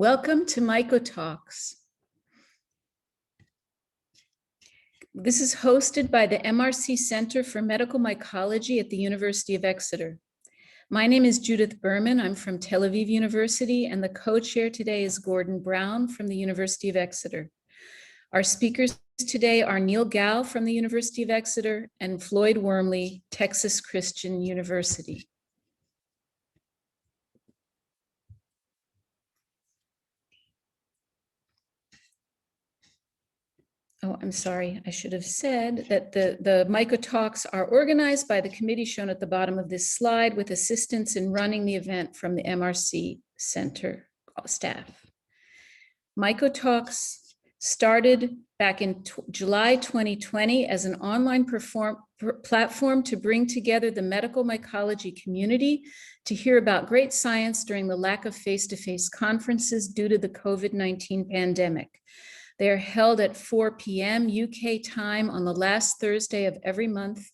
Welcome to MycoTalks. This is hosted by the MRC Center for Medical Mycology at the University of Exeter. My name is Judith Berman. I'm from Tel Aviv University, and the co-chair today is Gordon Brown from the University of Exeter. Our speakers today are Neil Gao from the University of Exeter and Floyd Wormley, Texas Christian University. Oh, I'm sorry. I should have said that the MycoTalks are organized by the committee shown at the bottom of this slide with assistance in running the event from the MRC Center staff. MycoTalks started back in July 2020 as an online platform to bring together the medical mycology community to hear about great science during the lack of face-to-face conferences due to the COVID-19 pandemic. They are held at 4 p.m. UK time on the last Thursday of every month,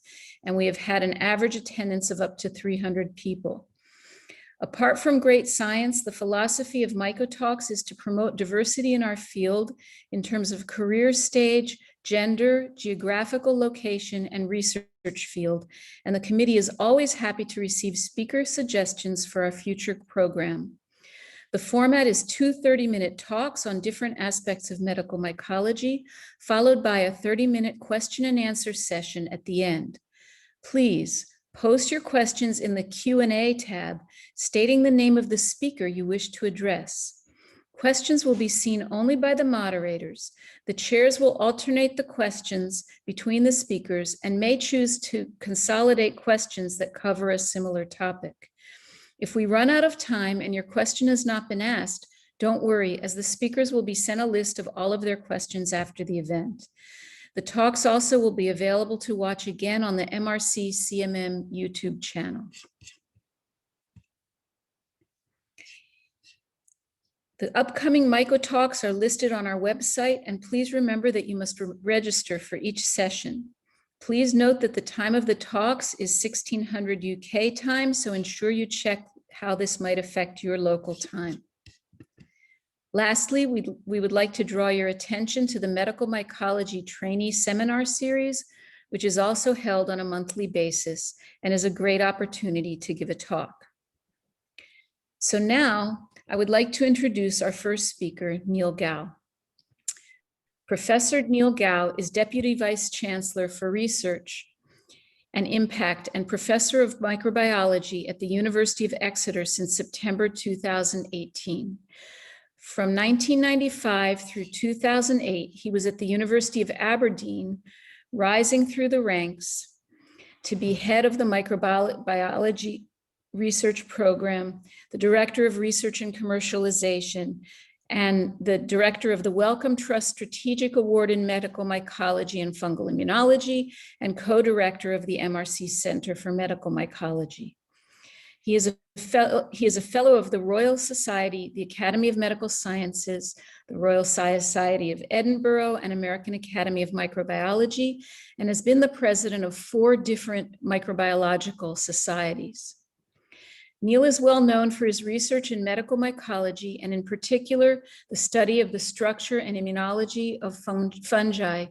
and we have had an average attendance of up to 300 people. Apart from great science, the philosophy of MycoTalks is to promote diversity in our field in terms of career stage, gender, geographical location, and research field, and the committee is always happy to receive speaker suggestions for our future program. The format is two 30-minute talks on different aspects of medical mycology, followed by a 30-minute question and answer session at the end. Please post your questions in the Q&A tab, stating the name of the speaker you wish to address. Questions will be seen only by the moderators. The chairs will alternate the questions between the speakers and may choose to consolidate questions that cover a similar topic. If we run out of time and your question has not been asked, don't worry, as the speakers will be sent a list of all of their questions after the event. The talks also will be available to watch again on the MRC CMM YouTube channel. The upcoming MycoTalks are listed on our website, and please remember that you must register for each session. Please note that the time of the talks is 1600 UK time, so ensure you check how this might affect your local time. Lastly, we would like to draw your attention to the Medical Mycology Trainee Seminar Series, which is also held on a monthly basis and is a great opportunity to give a talk. So now I would like to introduce our first speaker, Neil Gao. Professor Neil Gao is Deputy Vice Chancellor for Research and Impact and Professor of Microbiology at the University of Exeter since September 2018. From 1995 through 2008, he was at the University of Aberdeen, rising through the ranks to be head of the microbiology research program, the Director of Research and Commercialization, and the director of the Wellcome Trust Strategic Award in Medical Mycology and Fungal Immunology, and co-director of the MRC Center for Medical Mycology. He is a fellow of the Royal Society, the Academy of Medical Sciences, the Royal Society of Edinburgh, and American Academy of Microbiology, and has been the president of 4 different microbiological societies. Neil is well known for his research in medical mycology, and in particular, the study of the structure and immunology of fungi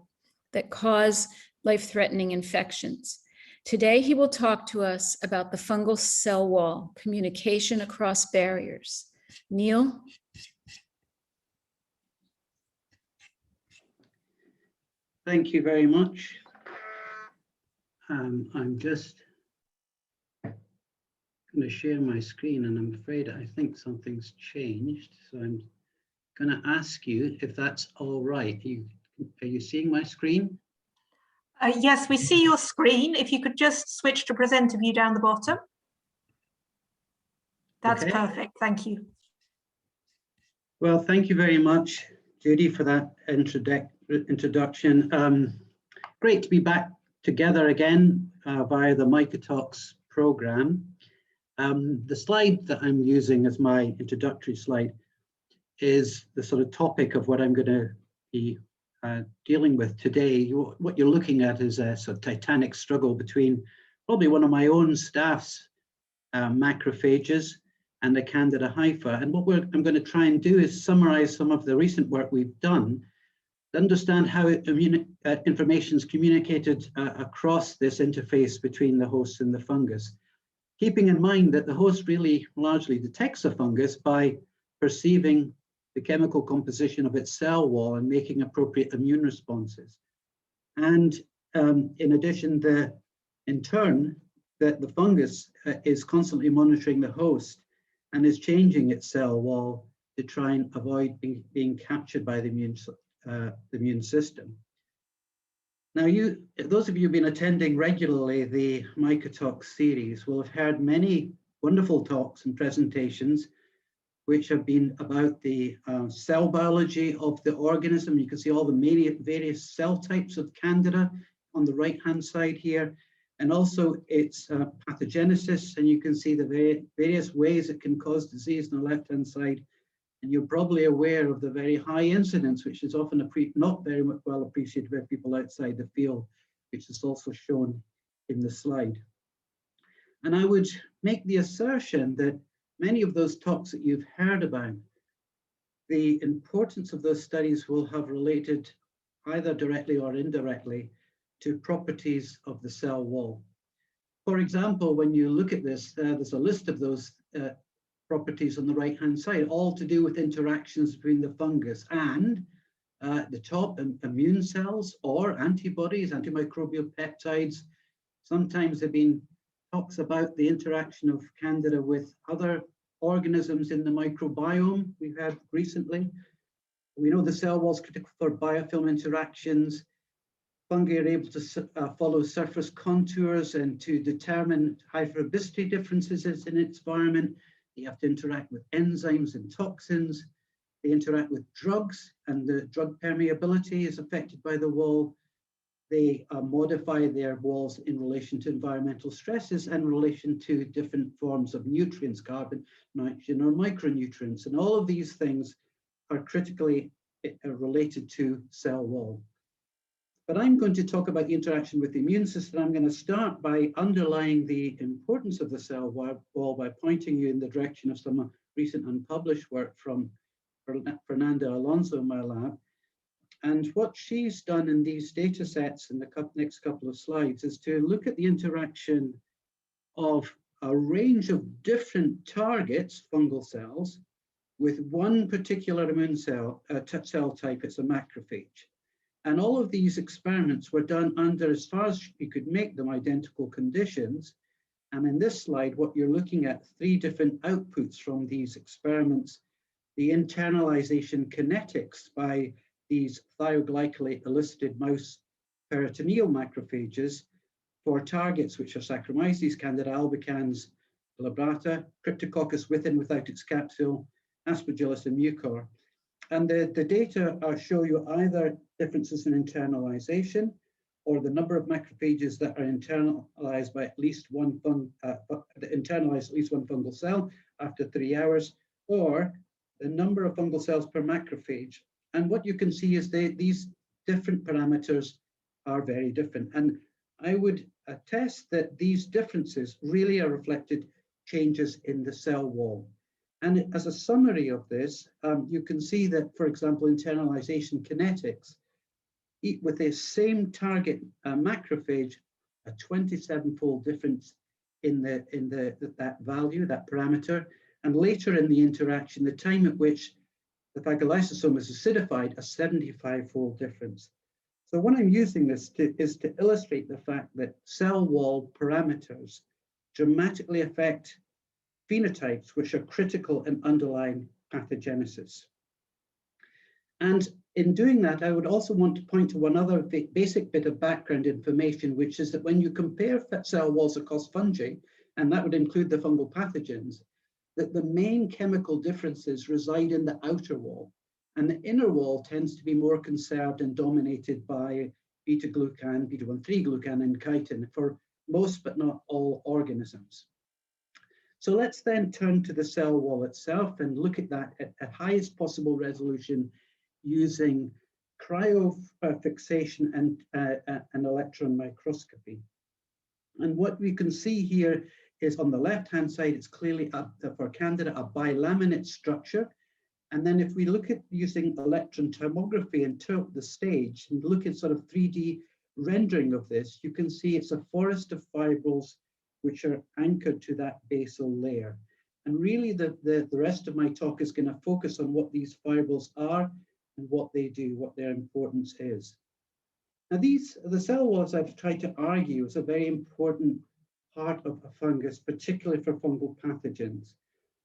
that cause life-threatening infections. Today, he will talk to us about the fungal cell wall, communication across barriers. Neil? Thank you very much. I'm just going to share my screen, and I'm afraid I think something's changed. So I'm going to ask you if that's all right. Are you seeing my screen? Yes, we see your screen. If you could just switch to presenter view down the bottom. That's okay. Perfect. Thank you. Well, thank you very much, Judy, for that introduction. Great to be back together again via the MycoTalks program. The slide that I'm using as my introductory slide is the sort of topic of what I'm going to be dealing with today. What you're looking at is a sort of titanic struggle between probably one of my own staff's macrophages and the Candida hypha. And what I'm going to try and do is summarize some of the recent work we've done to understand how information is communicated across this interface between the host and the fungus, keeping in mind that the host really largely detects the fungus by perceiving the chemical composition of its cell wall and making appropriate immune responses. And in addition, in turn, the fungus is constantly monitoring the host and is changing its cell wall to try and avoid being captured by the immune system. Now, those of you who've been attending regularly the MycoTalks series will have heard many wonderful talks and presentations which have been about the cell biology of the organism. You can see all the various cell types of Candida on the right-hand side here, and also its pathogenesis. And you can see the various ways it can cause disease on the left-hand side. And you're probably aware of the very high incidence, which is often not very well appreciated by people outside the field, which is also shown in the slide. And I would make the assertion that many of those talks that you've heard about, the importance of those studies will have related either directly or indirectly to properties of the cell wall. For example, when you look at this, there's a list of those properties on the right-hand side, all to do with interactions between the fungus and the top immune cells or antibodies, antimicrobial peptides. Sometimes there have been talks about the interaction of Candida with other organisms in the microbiome we've had recently. We know the cell wall is critical for biofilm interactions. Fungi are able to follow surface contours and to determine hydrophobicity differences in its environment. They have to interact with enzymes and toxins. They interact with drugs, and the drug permeability is affected by the wall. They modify their walls in relation to environmental stresses and in relation to different forms of nutrients, carbon, nitrogen, or micronutrients. And all of these things are critically related to cell wall. But I'm going to talk about the interaction with the immune system. I'm going to start by underlying the importance of the cell wall by pointing you in the direction of some recent unpublished work from Fernanda Alonso in my lab. And what she's done in these data sets in the next couple of slides is to look at the interaction of a range of different targets, fungal cells, with one particular immune cell type. It's a macrophage. And all of these experiments were done under, as far as you could make them, identical conditions. And in this slide, what you're looking at, 3 different outputs from these experiments: the internalization kinetics by these thioglycolate elicited mouse peritoneal macrophages for targets which are Saccharomyces, Candida albicans, glabrata, Cryptococcus with and without its capsule, Aspergillus and Mucor. And the data show you either differences in internalization or the number of macrophages that are internalized by at least one fungal cell after 3 hours, or the number of fungal cells per macrophage. And what you can see is these different parameters are very different. And I would attest that these differences really are reflected changes in the cell wall. And as a summary of this, you can see that, for example, internalization kinetics, with the same target macrophage, a 27-fold difference in that value, that parameter. And later in the interaction, the time at which the phagolysosome is acidified, a 75-fold difference. So when I'm using this is to illustrate the fact that cell wall parameters dramatically affect phenotypes which are critical in underlying pathogenesis. And in doing that, I would also want to point to one other basic bit of background information, which is that when you compare cell walls across fungi, and that would include the fungal pathogens, that the main chemical differences reside in the outer wall, and the inner wall tends to be more conserved and dominated by beta-glucan, beta-1,3-glucan, and chitin for most but not all organisms. So let's then turn to the cell wall itself and look at that at highest possible resolution using cryofixation and electron microscopy. And what we can see here is on the left-hand side. It's clearly for Candida a bilaminate structure. And then if we look at using electron tomography and tilt the stage and look at sort of 3D rendering of this, you can see it's a forest of fibrils which are anchored to that basal layer. And really the rest of my talk is going to focus on what these fibrils are and what they do, what their importance is. Now the cell walls, I've tried to argue, is a very important part of a fungus, particularly for fungal pathogens.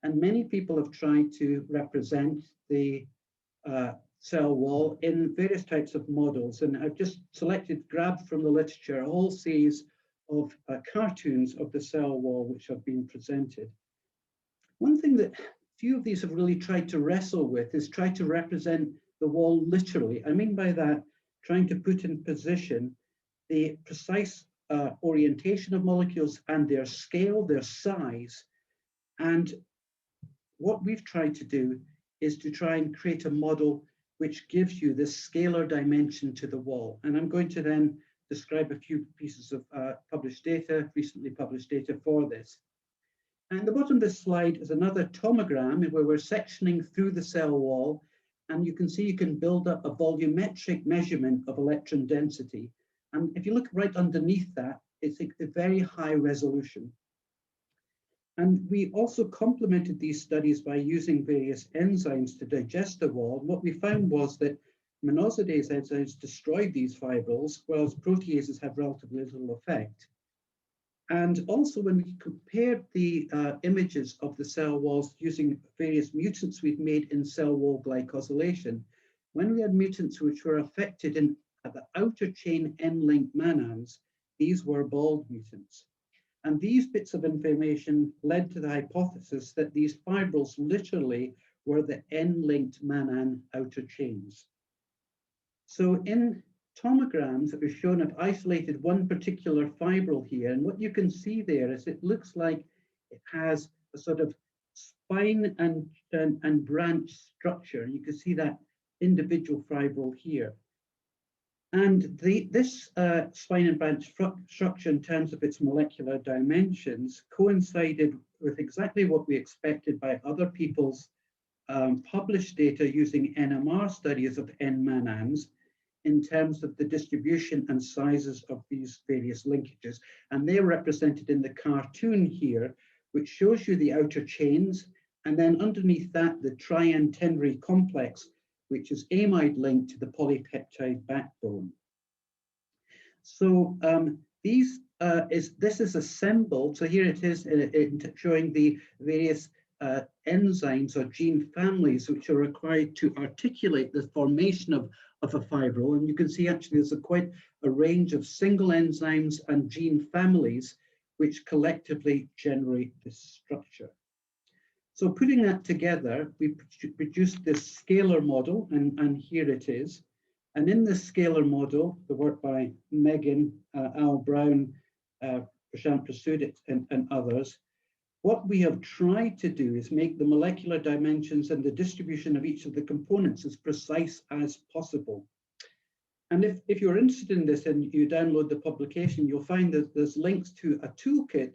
And many people have tried to represent the cell wall in various types of models. And I've just grabbed from the literature, a whole series of cartoons of the cell wall which have been presented. One thing that few of these have really tried to wrestle with is try to represent the wall literally. I mean by that, trying to put in position the precise orientation of molecules and their scale, their size. And what we've tried to do is to try and create a model which gives you this scalar dimension to the wall. And I'm going to then describe a few pieces of recently published data for this. And the bottom of this slide is another tomogram where we're sectioning through the cell wall, and you can see you can build up a volumetric measurement of electron density. And if you look right underneath that, it's a very high resolution. And we also complemented these studies by using various enzymes to digest the wall. And what we found was that monosidase enzymes destroyed these fibrils, whereas proteases have relatively little effect. And also when we compared the images of the cell walls using various mutants we've made in cell wall glycosylation, when we had mutants which were affected at the outer chain N-linked manans, these were bald mutants. And these bits of information led to the hypothesis that these fibrils literally were the N-linked manan outer chains. So in tomograms that we've shown, I've isolated one particular fibril here, and what you can see there is it looks like it has a sort of spine and branch structure. You can see that individual fibril here. And this spine and branch structure in terms of its molecular dimensions coincided with exactly what we expected by other people's published data using NMR studies of N-manans in terms of the distribution and sizes of these various linkages. And they're represented in the cartoon here, which shows you the outer chains, and then underneath that, the triantenary complex, which is amide linked to the polypeptide backbone. So this is assembled. So here it is showing the various enzymes or gene families which are required to articulate the formation of a fibril. And you can see actually there's quite a range of single enzymes and gene families which collectively generate this structure. So putting that together, we produced this scalar model, and here it is. And in this scalar model, the work by Megan, Al Brown, Prashant Prasudit, and others, what we have tried to do is make the molecular dimensions and the distribution of each of the components as precise as possible. And if you're interested in this and you download the publication, you'll find that there's links to a toolkit,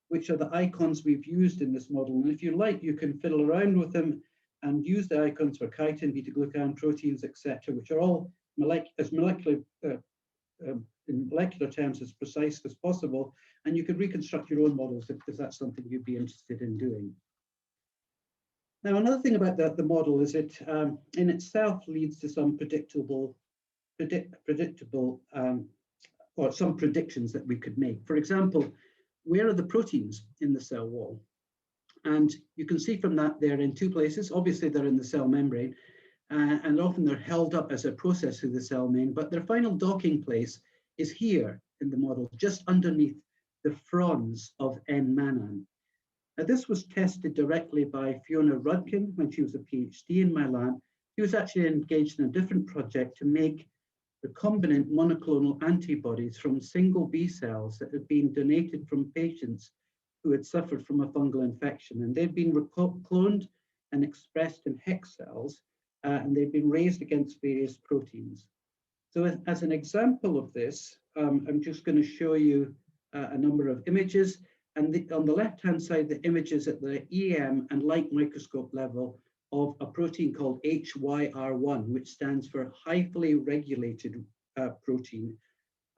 which are the icons we've used in this model. And if you like, you can fiddle around with them and use the icons for chitin, beta-glucan, proteins, etc., which are all in molecular terms as precise as possible. And you can reconstruct your own models if that's something you'd be interested in doing. Now, another thing about the model is it in itself leads to some predictable or some predictions that we could make. For example, where are the proteins in the cell wall? And you can see from that they're in two places. Obviously, they're in the cell membrane, and often they're held up as a process through the cell membrane, but their final docking place is here in the model, just underneath the fronds of N-manan. Now, this was tested directly by Fiona Rudkin when she was a PhD in my lab. She was actually engaged in a different project to make recombinant monoclonal antibodies from single B cells that had been donated from patients who had suffered from a fungal infection. And they've been cloned and expressed in hex cells, and they've been raised against various proteins. So as an example of this, I'm just going to show you a number of images. And on the left-hand side, the images at the EM and light microscope level of a protein called HYR1, which stands for highly regulated protein,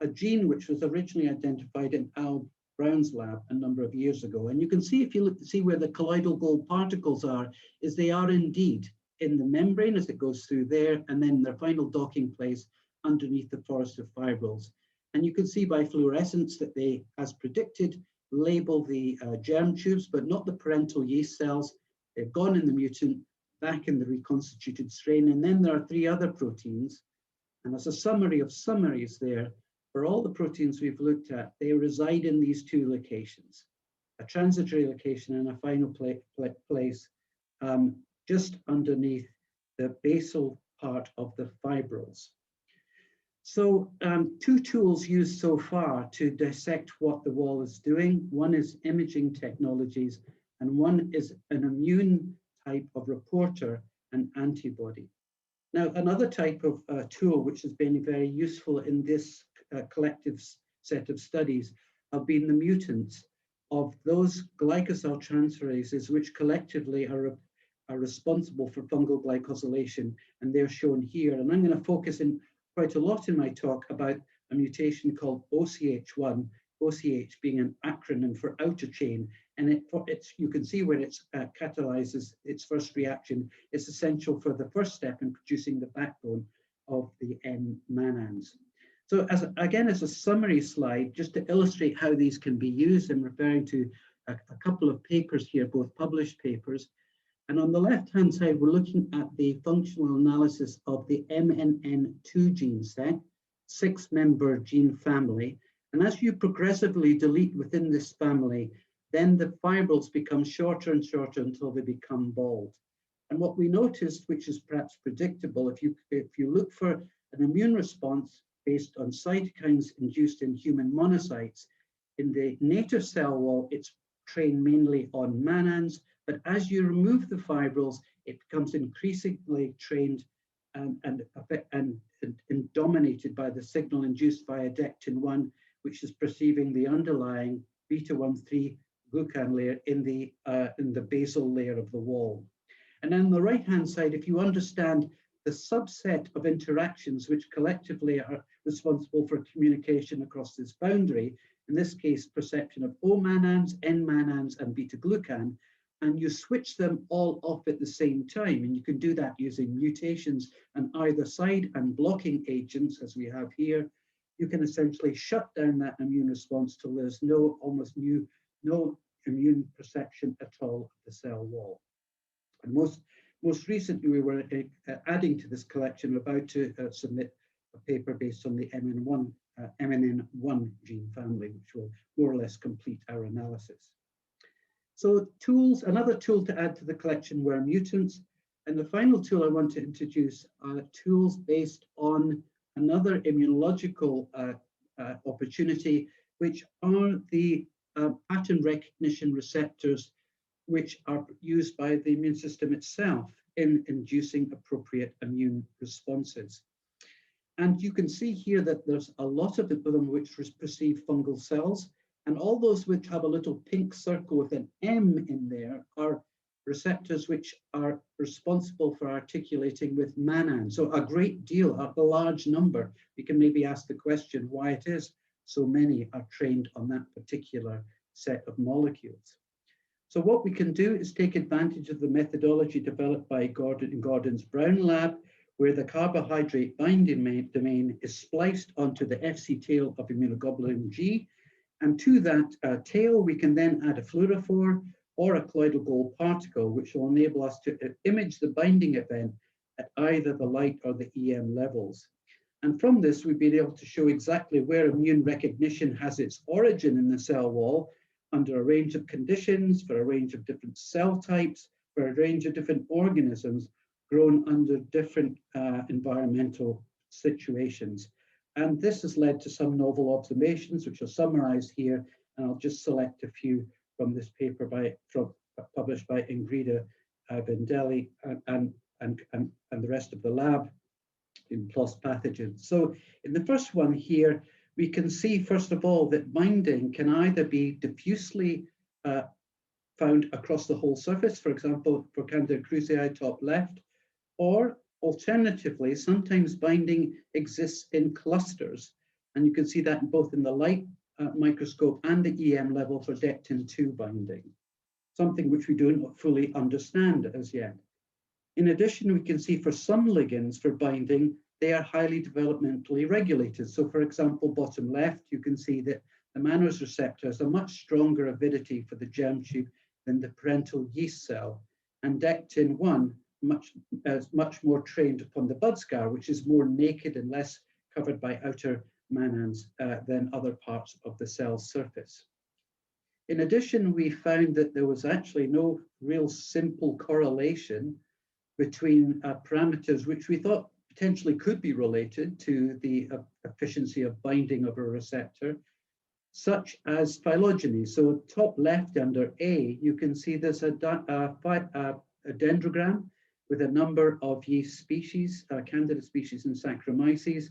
a gene which was originally identified in Al Brown's lab a number of years ago. And you can see, if you look to see where the colloidal gold particles are, is they are indeed in the membrane as it goes through there, and then their final docking place underneath the forest of fibrils. And you can see by fluorescence that they, as predicted, label the germ tubes, but not the parental yeast cells. They've gone in the mutant, back in the reconstituted strain. And then there are 3 other proteins. And as a summary of summaries there, for all the proteins we've looked at, they reside in these 2 locations, a transitory location and a final place just underneath the basal part of the fibrils. So 2 tools used so far to dissect what the wall is doing. One is imaging technologies, and one is an immune type of reporter, an antibody. Now, another type of tool which has been very useful in this collective set of studies have been the mutants of those glycosyltransferases transferases which collectively are responsible for fungal glycosylation, and they're shown here. And I'm going to focus in quite a lot in my talk about a mutation called OCH1, OCH being an acronym for outer chain, and you can see where it catalyzes its first reaction. It's essential for the first step in producing the backbone of the M-manans. So again, as a summary slide, just to illustrate how these can be used, I'm referring to a couple of papers here, both published papers. And on the left-hand side, we're looking at the functional analysis of the MNN2 gene set, 6-member gene family. And as you progressively delete within this family, then the fibrils become shorter and shorter until they become bald. And what we noticed, which is perhaps predictable, if you look for an immune response based on cytokines induced in human monocytes, in the native cell wall, it's trained mainly on manans, but as you remove the fibrils, it becomes increasingly trained and dominated by the signal induced via dectin-1, which is perceiving the underlying beta-1,3 glucan layer in the basal layer of the wall. And on the right-hand side, if you understand the subset of interactions which collectively are responsible for communication across this boundary, in this case, perception of O-manans, N-manans, and beta-glucan, and you switch them all off at the same time, and you can do that using mutations on either side and blocking agents, as we have here, you can essentially shut down that immune response till there's no immune perception at all of the cell wall. And most recently, we were adding to this collection, about to submit a paper based on the MNN1 gene family, which will more or less complete our analysis. So tools, another tool to add to the collection were mutants. And the final tool I want to introduce are tools based on another immunological opportunity, which are the pattern recognition receptors, which are used by the immune system itself in inducing appropriate immune responses. And you can see here that there's a lot of them which perceive fungal cells, and all those which have a little pink circle with an M in there are receptors which are responsible for articulating with mannan. So a great deal, a large number. We can maybe ask the question why it is so many are trained on that particular set of molecules. So what we can do is take advantage of the methodology developed by Gordon's Brown lab, where the carbohydrate binding domain is spliced onto the Fc tail of immunoglobulin G. And to that tail, we can then add a fluorophore or a colloidal gold particle, which will enable us to image the binding event at either the light or the EM levels. And from this, we've been able to show exactly where immune recognition has its origin in the cell wall under a range of conditions, for a range of different cell types, for a range of different organisms grown under different environmental situations. And this has led to some novel observations, which are summarized here, and I'll just select a few from this paper published by Ingrida Vendelli and the rest of the lab in PLOS pathogens. So in the first one here, we can see, first of all, that binding can either be diffusely found across the whole surface, for example, for Candida cruzi top left, or alternatively, sometimes binding exists in clusters. And you can see that both in the light microscope and the EM level for dectin-2 binding, something which we don't fully understand as yet. In addition, we can see for some ligands for binding, they are highly developmentally regulated. So for example, bottom left, you can see that the mannose receptor has a much stronger avidity for the germ tube than the parental yeast cell, and dectin-1 much more trained upon the bud scar, which is more naked and less covered by outer mannans than other parts of the cell surface. In addition, we found that there was actually no real simple correlation between parameters which we thought potentially could be related to the efficiency of binding of a receptor, such as phylogeny. So top left under A, you can see there's a dendrogram with a number of yeast species, Candida species and Saccharomyces.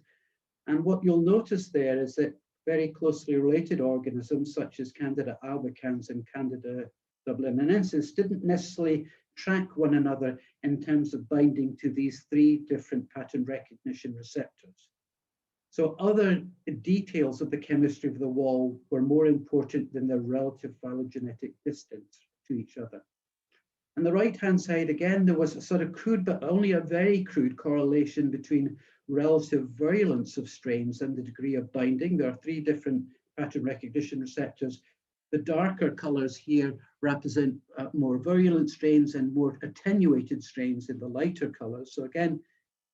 And what you'll notice there is that very closely related organisms such as Candida albicans and Candida dublinensis didn't necessarily track one another in terms of binding to these three different pattern recognition receptors. So other details of the chemistry of the wall were more important than their relative phylogenetic distance to each other. On the right-hand side, again, there was a sort of crude, but only a very crude correlation between relative virulence of strains and the degree of binding. There are three different pattern recognition receptors. The darker colors here represent more virulent strains and more attenuated strains in the lighter colors. So again,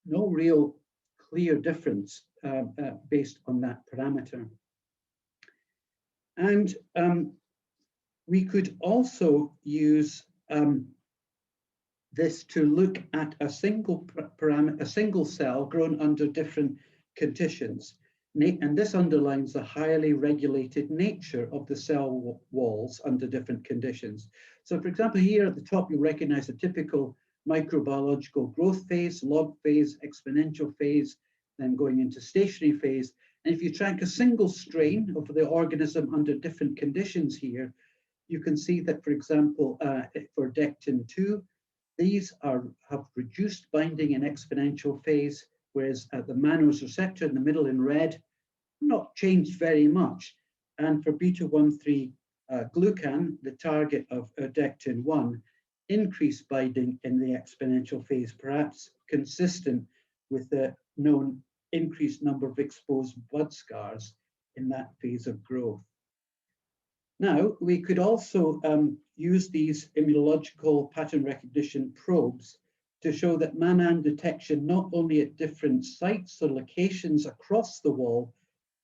no real clear difference based on that parameter. And we could also use this to look at a single parameter, a single cell grown under different conditions. And this underlines the highly regulated nature of the cell walls under different conditions. So for example, here at the top, you recognize a typical microbiological growth phase, log phase, exponential phase, then going into stationary phase. And if you track a single strain of the organism under different conditions here, you can see that, for example, for dectin-2, these have reduced binding in exponential phase, whereas the mannose receptor in the middle in red, not changed very much. And for beta-1,3 glucan, the target of dectin-1, increased binding in the exponential phase, perhaps consistent with the known increased number of exposed blood scars in that phase of growth. Now, we could also use these immunological pattern recognition probes to show that mannan detection not only at different sites or locations across the wall,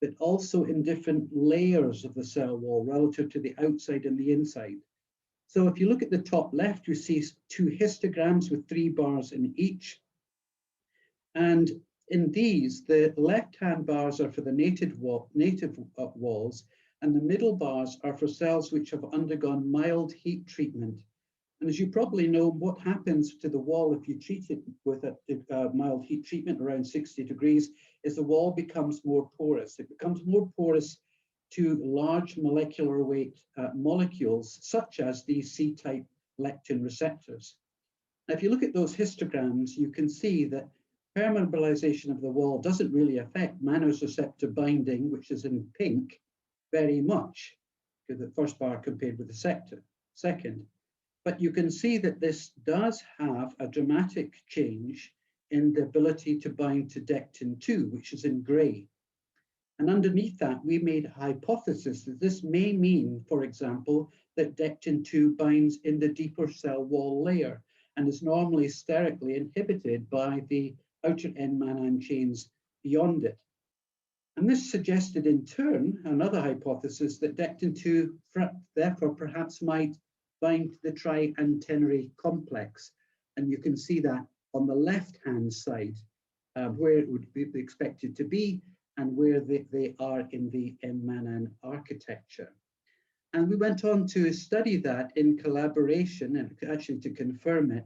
but also in different layers of the cell wall relative to the outside and the inside. So if you look at the top left, you see two histograms with 3 bars in each. And in these, the left-hand bars are for the native walls, and the middle bars are for cells which have undergone mild heat treatment. And as you probably know, what happens to the wall if you treat it with a mild heat treatment around 60 degrees is the wall becomes more porous. It becomes more porous to large molecular weight molecules, such as these C-type lectin receptors. Now, if you look at those histograms, you can see that permeabilization of the wall doesn't really affect mannose receptor binding, which is in pink, very much, to the first bar compared with the second. But you can see that this does have a dramatic change in the ability to bind to dectin-2, which is in gray. And underneath that, we made a hypothesis that this may mean, for example, that dectin-2 binds in the deeper cell wall layer and is normally sterically inhibited by the outer end mannan chains beyond it. And this suggested in turn another hypothesis that dectin-2 therefore perhaps might bind to the tri-antennary complex. And you can see that on the left-hand side, where it would be expected to be and where they are in the M-mannan architecture. And we went on to study that in collaboration, and actually to confirm it,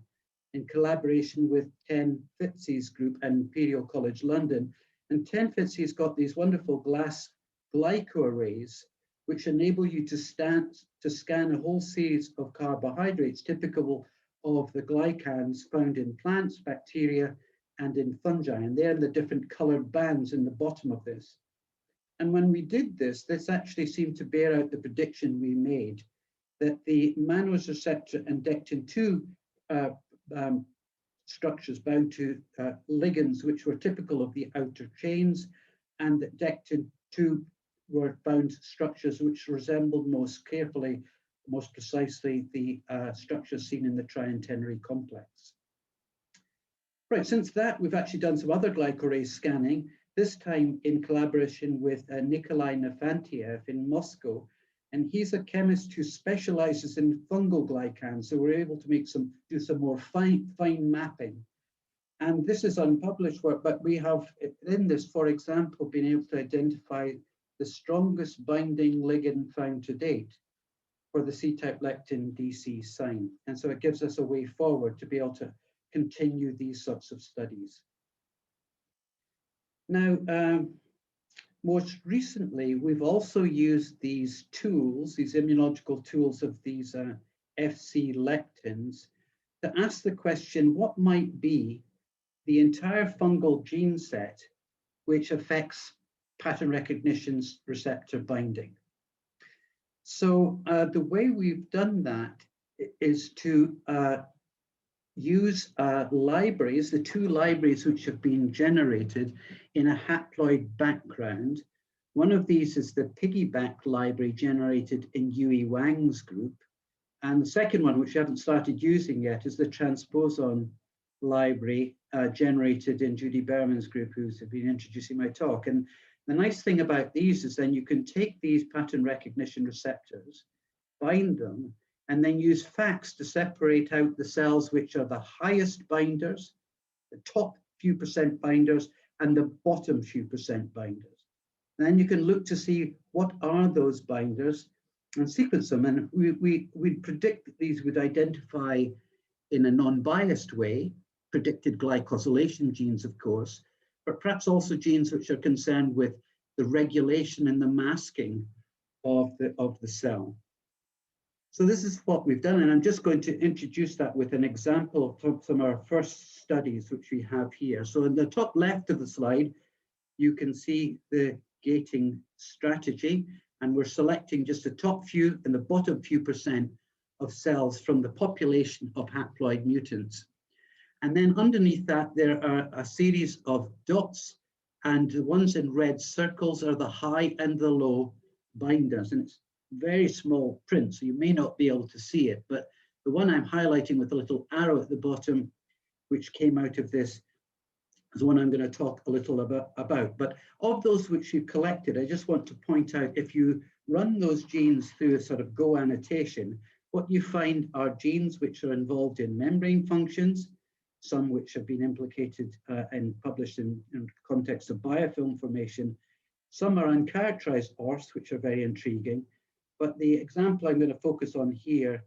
in collaboration with Ken Fitzy's group and Imperial College London. And Ken Fitzy's got these wonderful glass glycoarrays which enable you to scan a whole series of carbohydrates typical of the glycans found in plants, bacteria, and in fungi. And they're in the different colored bands in the bottom of this. And when we did this, this actually seemed to bear out the prediction we made that the mannose receptor and dectin-2 structures bound to ligands, which were typical of the outer chains, and that dectin-2 were bound structures which resembled most precisely the structures seen in the triantennary complex. Right, since that, we've actually done some other glycorase scanning, this time in collaboration with Nikolai Nafantiev in Moscow. And he's a chemist who specializes in fungal glycans. So we're able to do some more fine mapping. And this is unpublished work, but we have in this, for example, been able to identify the strongest binding ligand found to date for the C-type lectin DC sign. And so it gives us a way forward to be able to continue these sorts of studies. Now, most recently, we've also used these tools, these immunological tools of these FC lectins, to ask the question, what might be the entire fungal gene set which affects pattern recognition receptor binding? So the way we've done that is to use libraries, the two libraries which have been generated in a haploid background. One of these is the piggyback library generated in Yui Wang's group. And the second one, which we haven't started using yet, is the transposon library generated in Judy Berman's group, who's been introducing my talk. And the nice thing about these is then you can take these pattern recognition receptors, bind them, and then use FACS to separate out the cells which are the highest binders, the top few percent binders, and the bottom few percent binders. And then you can look to see what are those binders and sequence them. And we predict that these would identify in a non-biased way, predicted glycosylation genes, of course, but perhaps also genes which are concerned with the regulation and the masking of the cell. So this is what we've done, and I'm just going to introduce that with an example from some of our first studies, which we have here. So in the top left of the slide, you can see the gating strategy, and we're selecting just the top few and the bottom few percent of cells from the population of haploid mutants. And then underneath that, there are a series of dots, and the ones in red circles are the high and the low binders. And it's very small print, so you may not be able to see it, but the one I'm highlighting with a little arrow at the bottom, which came out of this, is the one I'm going to talk a little about. But of those which you've collected, I just want to point out, if you run those genes through a sort of Go annotation, what you find are genes which are involved in membrane functions, some which have been implicated and published in context of biofilm formation. Some are uncharacterized ORS, which are very intriguing. But the example I'm going to focus on here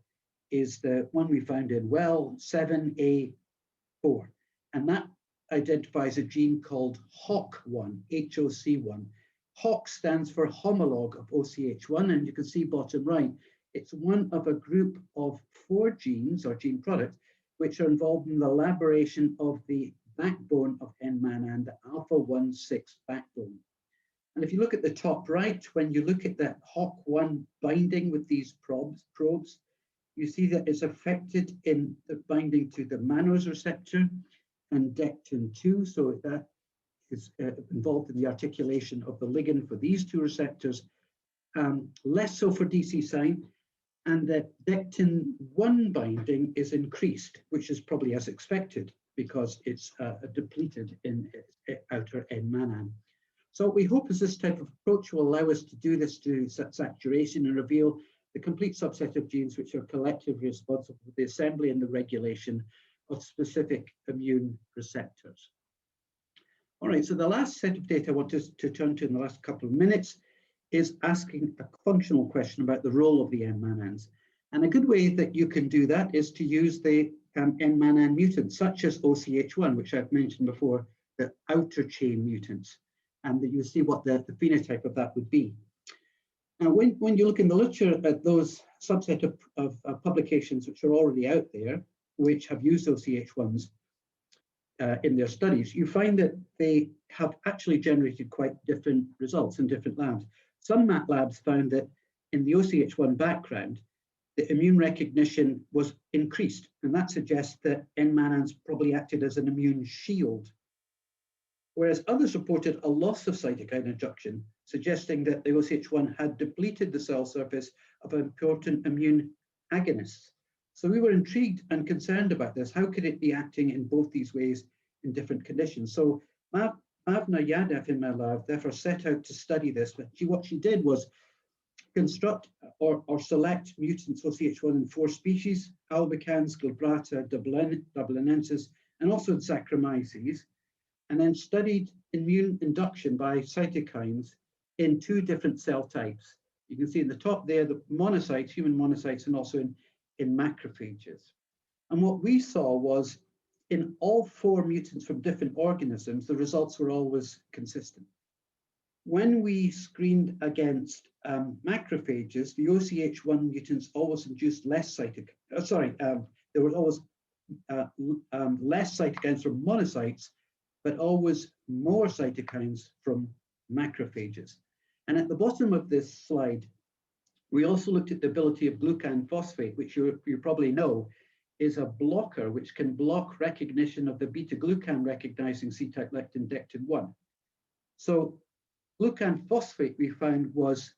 is the one we found in well 7A4. And that identifies a gene called HOC1, HOC1. HOC stands for homologue of OCH1, and you can see bottom right, it's one of a group of 4 genes or gene products which are involved in the elaboration of the backbone of N-MANAN, the alpha-1,6 backbone. And if you look at the top right, when you look at that HOC1 binding with these probes, you see that it's affected in the binding to the mannose receptor and dectin-2. So that is involved in the articulation of the ligand for these two receptors, less so for DC sign, and that dectin-1 binding is increased, which is probably as expected because it's depleted in outer N-MANAN. So what we hope is this type of approach will allow us to do this to saturation and reveal the complete subset of genes which are collectively responsible for the assembly and the regulation of specific immune receptors. All right, so the last set of data I want to turn to in the last couple of minutes is asking a functional question about the role of the N-MANANs. And a good way that you can do that is to use the N-MANAN mutants, such as OCH1, which I've mentioned before, the outer chain mutants. And you see what the phenotype of that would be. Now, when you look in the literature at those subset of publications which are already out there, which have used OCH1s in their studies, you find that they have actually generated quite different results in different labs. Some labs found that in the OCH1 background, the immune recognition was increased, and that suggests that N-manans probably acted as an immune shield. Whereas others reported a loss of cytokine induction, suggesting that the OCH1 had depleted the cell surface of important immune agonists. So we were intrigued and concerned about this. How could it be acting in both these ways in different conditions? So Mavna Yadav in my lab therefore set out to study this, but what she did was construct or select mutants OCH1 in 4 species, albicans, glabrata, dublinensis, and also Saccharomyces, and then studied immune induction by cytokines in 2 different cell types. You can see in the top there, the monocytes, human monocytes, and also in macrophages. And what we saw was in all 4 mutants from different organisms, the results were always consistent. When we screened against macrophages, the OCH1 mutants always induced less cytokine. There was always less cytokines from monocytes, but always more cytokines from macrophages. And at the bottom of this slide, we also looked at the ability of glucan phosphate, which you probably know is a blocker which can block recognition of the beta-glucan recognizing C-type lectin dectin-1. So glucan phosphate we found was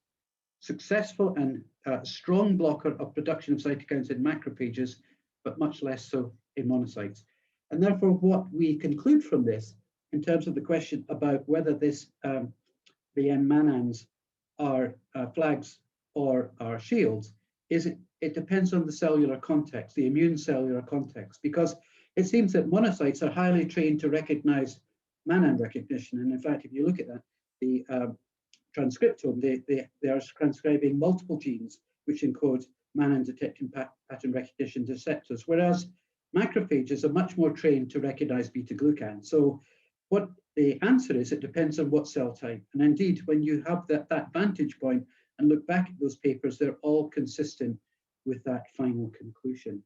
successful and a strong blocker of production of cytokines in macrophages, but much less so in monocytes. And therefore, what we conclude from this, in terms of the question about whether this the M-manans are flags or are shields, is it depends on the cellular context, the immune cellular context, because it seems that monocytes are highly trained to recognize mannan recognition. And in fact, if you look at that, the transcriptome, they are transcribing multiple genes which encode mannan detecting pattern recognition receptors, whereas macrophages are much more trained to recognize beta-glucan. So what the answer is, it depends on what cell type. And indeed, when you have that vantage point and look back at those papers, they're all consistent with that final conclusion.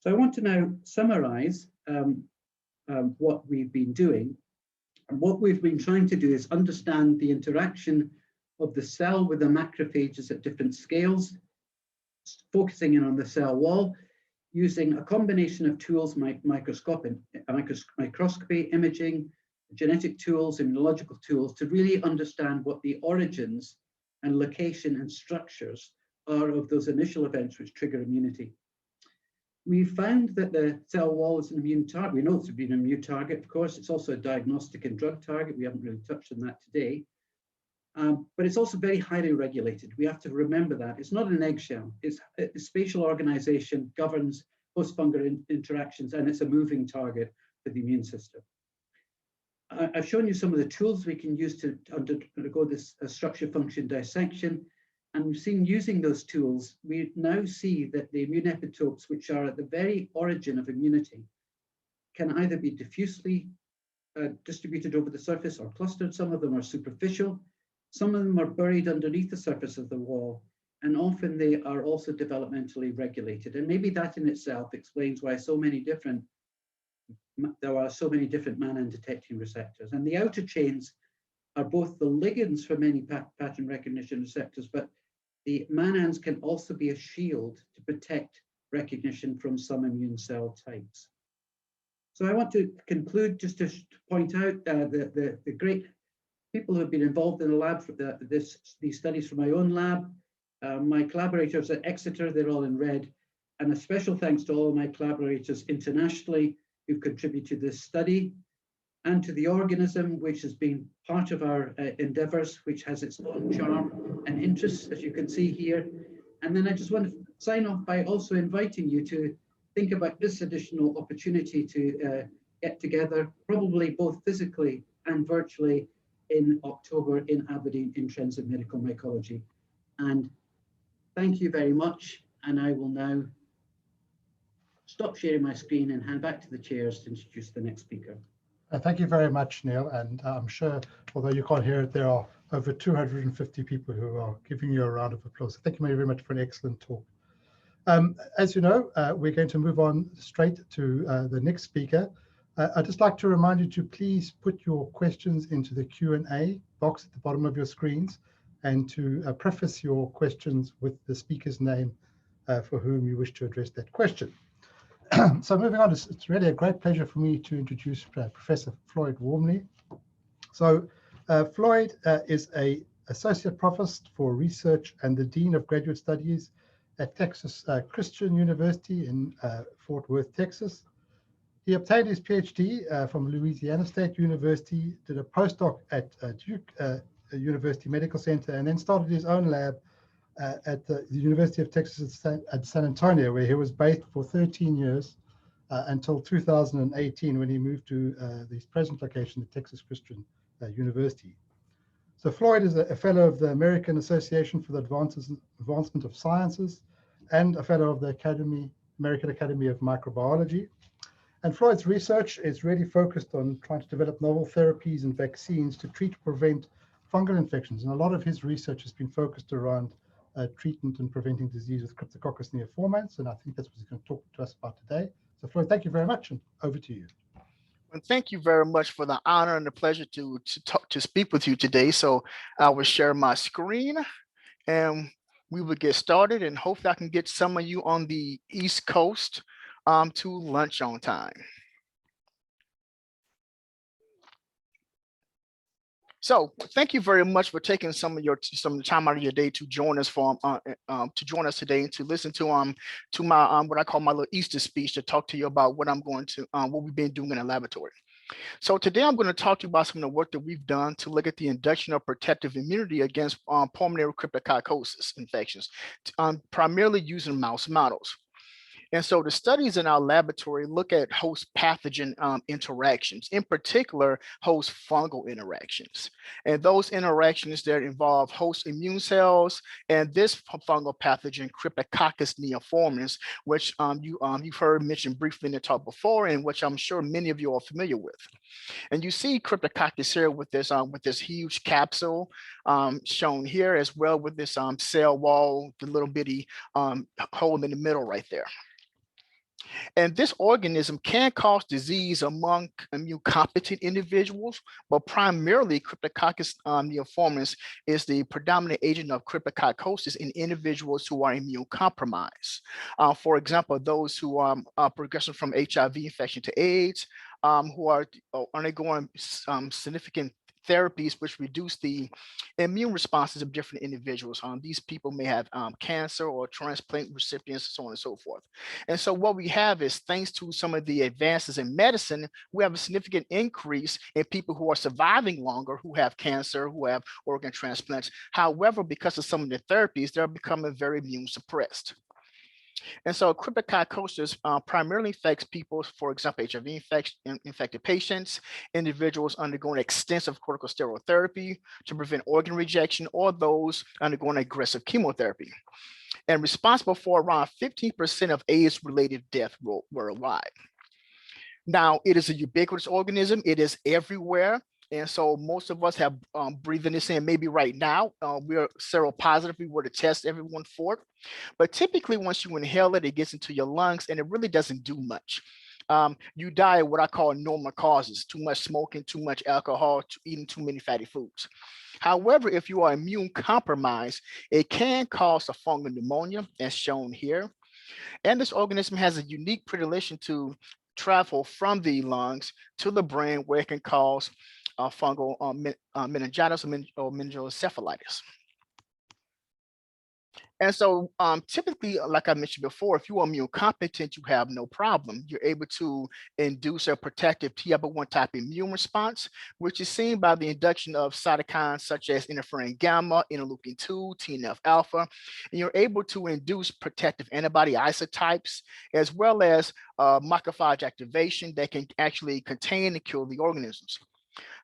So I want to now summarize what we've been doing. And what we've been trying to do is understand the interaction of the cell with the macrophages at different scales, focusing in on the cell wall, using a combination of tools, microscopy, imaging, genetic tools, immunological tools, to really understand what the origins and location and structures are of those initial events which trigger immunity. We found that the cell wall is an immune target. We know it's been an immune target, of course. It's also a diagnostic and drug target. We haven't really touched on that today. But it's also very highly regulated. We have to remember that. It's not an eggshell. Its spatial organization governs host-fungal interactions, and it's a moving target for the immune system. I've shown you some of the tools we can use to undergo this structure-function dissection. And we've seen using those tools, we now see that the immune epitopes, which are at the very origin of immunity, can either be diffusely distributed over the surface or clustered. Some of them are superficial. Some of them are buried underneath the surface of the wall. And often they are also developmentally regulated. And maybe that in itself explains why there are so many different mannan detecting receptors. And the outer chains are both the ligands for many pattern recognition receptors, but the mannans can also be a shield to protect recognition from some immune cell types. So I want to conclude just to point out the great people who have been involved in the lab for these studies from my own lab, my collaborators at Exeter, they're all in red, and a special thanks to all of my collaborators internationally who've contributed to this study, and to the organism, which has been part of our endeavors, which has its own charm and interests, as you can see here. And then I just want to sign off by also inviting you to think about this additional opportunity to get together, probably both physically and virtually, in October in Aberdeen in Trends of Medical Mycology. And thank you very much. And I will now stop sharing my screen and hand back to the chairs to introduce the next speaker. Thank you very much, Neil. And I'm sure, although you can't hear it, there are over 250 people who are giving you a round of applause. Thank you very much for an excellent talk. As you know, we're going to move on straight to the next speaker. I'd just like to remind you to please put your questions into the Q&A box at the bottom of your screens, and to preface your questions with the speaker's name for whom you wish to address that question. So moving on, it's really a great pleasure for me to introduce Professor Floyd Wormley. So Floyd is an Associate Provost for Research and the Dean of Graduate Studies at Texas Christian University in Fort Worth, Texas. He obtained his PhD from Louisiana State University, did a postdoc at Duke University Medical Center, and then started his own lab at the University of Texas at San Antonio, where he was based for 13 years until 2018, when he moved to his present location at Texas Christian University. So Floyd is a fellow of the American Association for the Advancement of Sciences and a fellow of the American Academy of Microbiology. And Floyd's research is really focused on trying to develop novel therapies and vaccines to treat or prevent fungal infections. And a lot of his research has been focused around treatment and preventing disease with Cryptococcus neoformans. And I think that's what he's going to talk to us about today. So Floyd, thank you very much, and over to you. And thank you very much for the honor and the pleasure to speak with you today. So I will share my screen and we will get started, and hopefully I can get some of you on the East Coast to lunch on time. So thank you very much for taking some of the time out of your day to join us today, and to listen to my what I call my little Easter speech, to talk to you about what what we've been doing in the laboratory. So today I'm going to talk to you about some of the work that we've done to look at the induction of protective immunity against pulmonary cryptococcosis infections, primarily using mouse models. And so the studies in our laboratory look at host pathogen interactions, in particular host fungal interactions. And those interactions that involve host immune cells and this fungal pathogen, Cryptococcus neoformans, which you've heard mentioned briefly in the talk before, and which I'm sure many of you are familiar with. And you see Cryptococcus here with this huge capsule shown here, as well with this cell wall, the little bitty hole in the middle right there. And this organism can cause disease among immune competent individuals, but primarily Cryptococcus neoformans is the predominant agent of cryptococcosis in individuals who are immune compromised. For example, those who are progressing from HIV infection to AIDS, who are undergoing significant therapies which reduce the immune responses of different individuals. These people may have cancer or transplant recipients, so on and so forth. And so what we have is, thanks to some of the advances in medicine, we have a significant increase in people who are surviving longer, who have cancer, who have organ transplants. However, because of some of the therapies, they're becoming very immune suppressed. And so cryptococcosis primarily affects people, for example, HIV infected patients, individuals undergoing extensive corticosteroid therapy to prevent organ rejection, or those undergoing aggressive chemotherapy, and responsible for around 15% of AIDS-related death worldwide. Now, it is a ubiquitous organism. It is everywhere. And so most of us have breathing this in maybe right now. We are seropositive. We were to test everyone for it. But typically, once you inhale it, it gets into your lungs, and it really doesn't do much. You die of what I call normal causes: too much smoking, too much alcohol, eating too many fatty foods. However, if you are immune compromised, it can cause a fungal pneumonia, as shown here. And this organism has a unique predilection to travel from the lungs to the brain, where it can cause fungal meningitis or meningoencephalitis. And so typically, like I mentioned before, if you are immune competent, you have no problem. You're able to induce a protective TYP1 type immune response, which is seen by the induction of cytokines such as interferon gamma, interleukin-2, TNF alpha, and you're able to induce protective antibody isotypes, as well as macrophage activation that can actually contain and kill the organisms.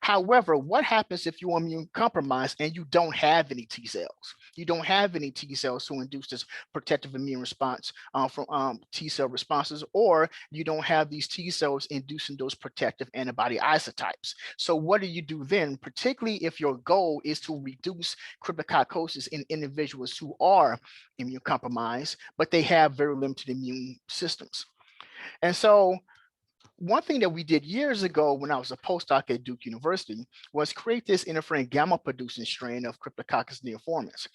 However, what happens if you're immune compromised and you don't have any T cells? You don't have any T cells to induce this protective immune response from T cell responses, or you don't have these T cells inducing those protective antibody isotypes. So what do you do then, particularly if your goal is to reduce cryptococcosis in individuals who are immune compromised, but they have very limited immune systems? And so one thing that we did years ago when I was a postdoc at Duke University was create this interferon gamma producing strain of Cryptococcus neoformans.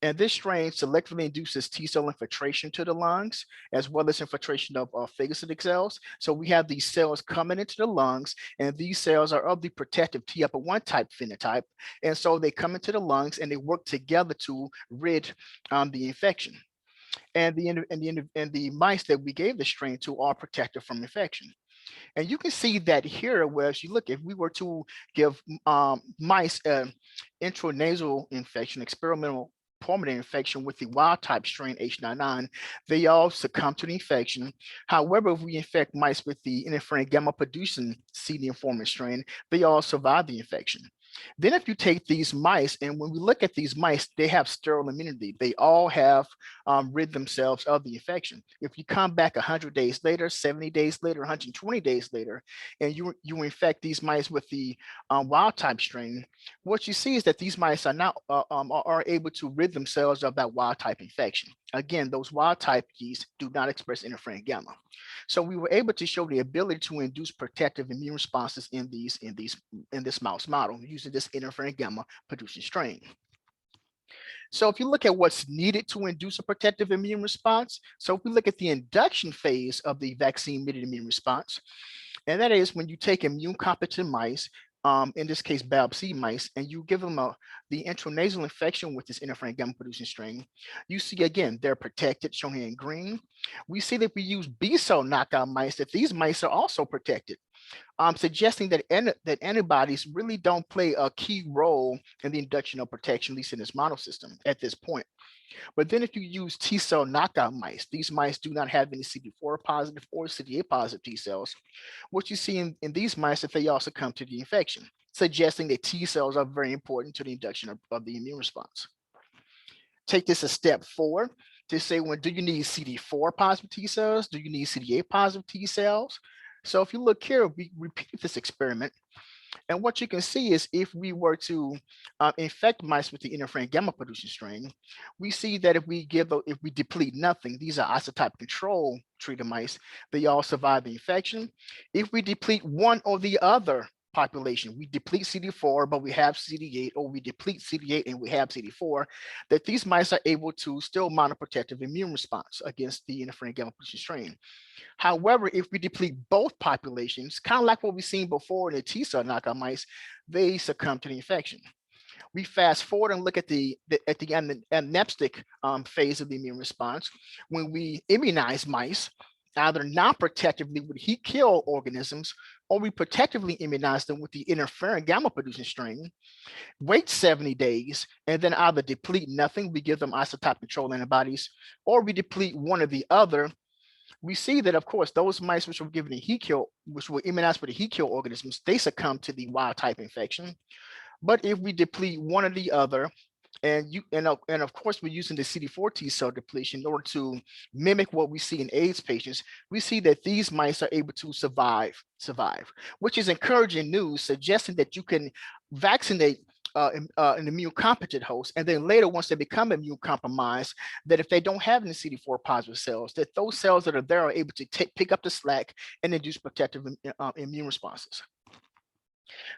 And this strain selectively induces T cell infiltration to the lungs, as well as infiltration of phagocytic cells. So we have these cells coming into the lungs, and these cells are of the protective T-upper-1 type phenotype. And so they come into the lungs and they work together to rid the infection. And the mice that we gave the strain to are protected from infection. And you can see that here, where if you look, if we were to give mice intranasal infection, experimental pulmonary infection with the wild type strain H99, they all succumb to the infection. However, if we infect mice with the interferon gamma producing C neoformans strain, they all survive the infection. Then if you take these mice, and when we look at these mice, they have sterile immunity. They all have rid themselves of the infection. If you come back 100 days later, 70 days later, 120 days later, and you infect these mice with the wild type strain, what you see is that these mice are now are able to rid themselves of that wild type infection. Again, those wild type yeast do not express interferon gamma. So we were able to show the ability to induce protective immune responses in this mouse model using this interferon gamma producing strain. So if you look at what's needed to induce a protective immune response, so if we look at the induction phase of the vaccine-mediated immune response, and that is when you take immune competent mice, in this case biopsy mice, and you give them the intranasal infection with this interferon gamma producing strain, you see again they're protected, shown here in green. We see that we use B cell knockout mice, that these mice are also protected, suggesting that antibodies really don't play a key role in the induction of protection, at least in this model system at this point. But then if you use T cell knockout mice, these mice do not have any CD4 positive or CD8 positive T cells. What you see in these mice that they also come to the infection, suggesting that T cells are very important to the induction of the immune response. Take this a step forward to say, well, do you need CD4 positive T cells? Do you need CD8 positive T cells? So if you look here, we repeat this experiment. And what you can see is if we were to infect mice with the interferon gamma producing strain, we see that if we deplete nothing, these are isotype control treated mice, they all survive the infection. If we deplete one or the other population, we deplete CD4, but we have CD8, or we deplete CD8 and we have CD4, that these mice are able to still mount a protective immune response against the interferon gamma producing strain. However, if we deplete both populations, kind of like what we've seen before in the T cell knockout mice, they succumb to the infection. We fast forward and look at the anaptic phase of the immune response. When we immunize mice, either non-protectively with heat kill organisms, or we protectively immunize them with the interferon gamma producing strain, wait 70 days, and then either deplete nothing, we give them isotype control antibodies, or we deplete one or the other. We see that, of course, those mice which were given a heat kill, which were immunized with the heat kill organisms, they succumb to the wild type infection. But if we deplete one or the other, and of course we're using the CD4 T cell depletion in order to mimic what we see in AIDS patients, we see that these mice are able to survive, which is encouraging news, suggesting that you can vaccinate an immune competent host, and then later, once they become immune compromised, that if they don't have any CD4 positive cells, that those cells that are there are able to pick up the slack and induce protective immune responses.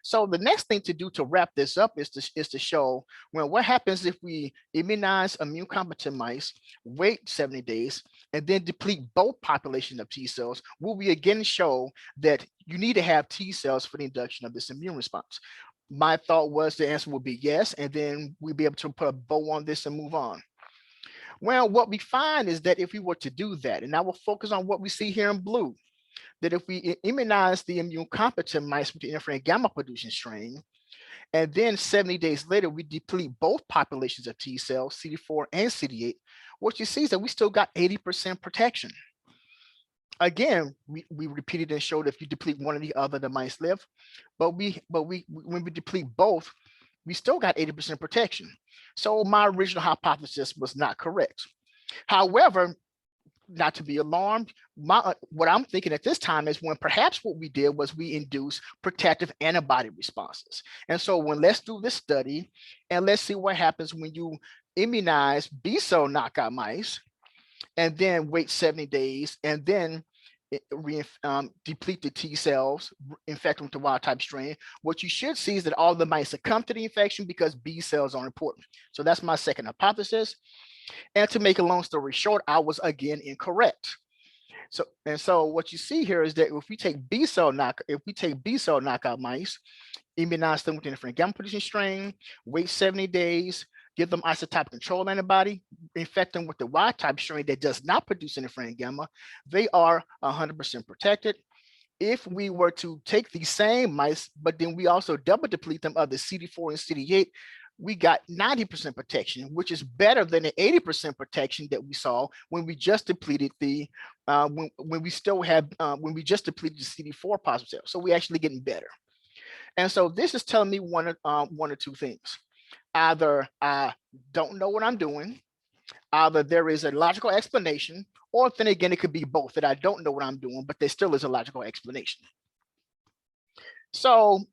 So the next thing to do to wrap this up is to show, well, what happens if we immunize immune competent mice, wait 70 days, and then deplete both populations of T cells? Will we again show that you need to have T cells for the induction of this immune response? My thought was the answer would be yes, and then we'd be able to put a bow on this and move on. Well, what we find is that if we were to do that, and I will focus on what we see here in blue, that if we immunize the immune competent mice with the interferon gamma producing strain, and then 70 days later, we deplete both populations of T cells, CD4 and CD8, what you see is that we still got 80% protection. Again, we repeated and showed if you deplete one or the other, the mice live. But when we deplete both, we still got 80% protection. So my original hypothesis was not correct. However, not to be alarmed, what I'm thinking at this time is when perhaps what we did was we induced protective antibody responses. And so let's do this study and let's see what happens when you immunize B-cell knockout mice and then wait 70 days and then deplete the T cells, infect them with the wild type strain. What you should see is that all the mice succumb to the infection because B cells are important. So that's my second hypothesis. And to make a long story short, I was again incorrect. So what you see here is that if we take B cell knockout mice, immunize them with an interferon gamma producing strain, wait 70 days, give them isotype control antibody, infect them with the wild type strain that does not produce interferon gamma, they are 100% protected. If we were to take these same mice, but then we also double deplete them of the CD4 and CD8, we got 90% protection, which is better than the 80% protection that we saw when we just depleted the when we just depleted the CD4 positive cells. So we're actually getting better. And so this is telling me one or two things. Either I don't know what I'm doing, either there is a logical explanation, or then again, it could be both, that I don't know what I'm doing, but there still is a logical explanation. So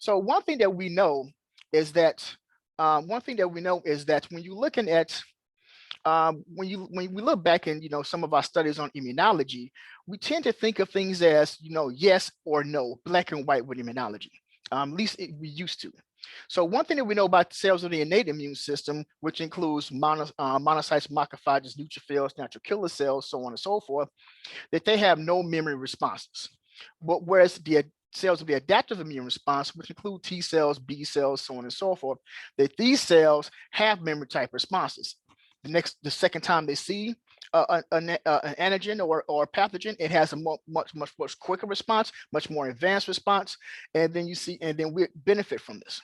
one thing that we know is that when you're looking at when we look back in some of our studies on immunology, we tend to think of things as yes or no, black and white with immunology. At least we used to. So one thing that we know about the cells of the innate immune system, which includes monocytes, macrophages, neutrophils, natural killer cells, so on and so forth, that they have no memory responses. But whereas the cells of the adaptive immune response, which include T cells, B cells, so on and so forth, that these cells have memory type responses. The second time they see an antigen or a pathogen, it has a much quicker response, much more advanced response, and then we benefit from this.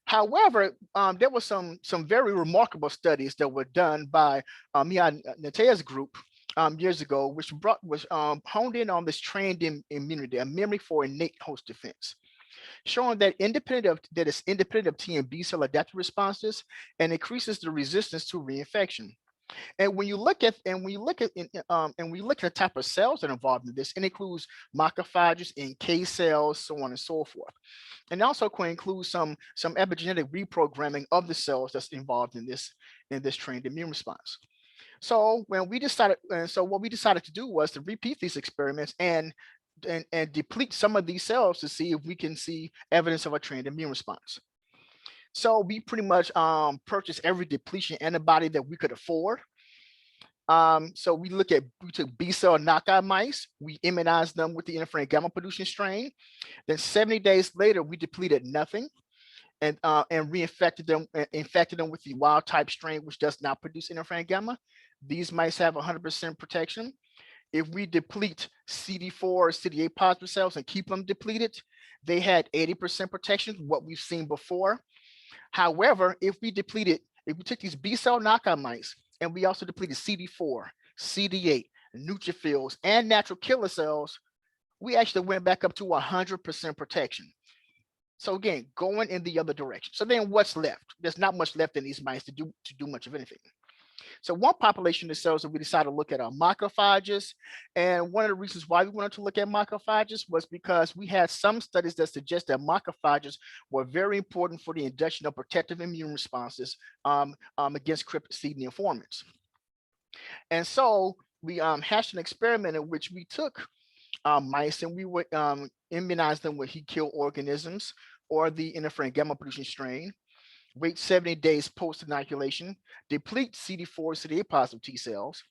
However, there were some very remarkable studies that were done by Mia Natea's group years ago, which was honed in on this trained immunity, a memory for innate host defense, showing that it's independent of T and B cell adaptive responses and increases the resistance to reinfection. And when you look at the type of cells that are involved in this, it includes macrophages, NK cells, so on and so forth. And also can include some epigenetic reprogramming of the cells that's involved in this trained immune response. So what we decided to do was to repeat these experiments and deplete some of these cells to see if we can see evidence of a trained immune response. So we pretty much purchased every depletion antibody that we could afford. So we took B cell knockout mice, we immunized them with the interferon gamma producing strain. Then 70 days later, we depleted nothing and infected them with the wild type strain, which does not produce interferon gamma. These mice have 100% protection. If we deplete CD4 or CD8 positive cells and keep them depleted, they had 80% protection, what we've seen before. However, if we took these B cell knockout mice and we also depleted CD4, CD8, neutrophils, and natural killer cells, we actually went back up to 100% protection. So again, going in the other direction. So then what's left? There's not much left in these mice to do much of anything. So one population of cells that we decided to look at are macrophages. And one of the reasons why we wanted to look at macrophages was because we had some studies that suggest that macrophages were very important for the induction of protective immune responses against cryptococcus neoformans. And so we hatched an experiment in which we took mice and we would immunize them with heat kill organisms or the interferon gamma producing strain. Wait 70 days post-inoculation, deplete CD4, CD8 positive T cells,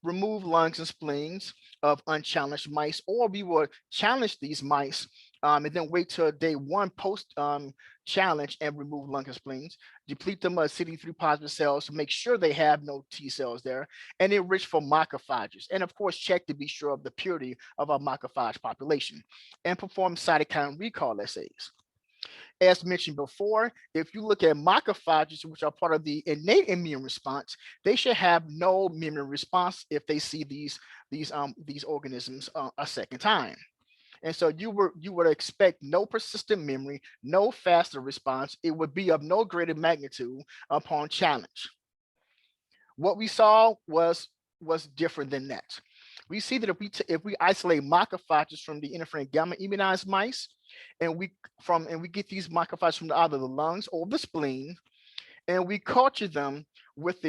remove lungs and spleens of unchallenged mice, or we would challenge these mice and then wait till day 1 post-challenge and remove lungs and spleens, deplete them of CD3 positive cells to make sure they have no T cells there, and enrich for macrophages. And of course, check to be sure of the purity of our macrophage population and perform cytokine recall assays. As mentioned before, if you look at macrophages, which are part of the innate immune response, they should have no immune response if they see these organisms a second time. And so you would expect no persistent memory, no faster response. It would be of no greater magnitude upon challenge. What we saw was different than that. We see that if we isolate macrophages from the interferon gamma immunized mice, and we get these macrophages from either the lungs or the spleen, and we culture them with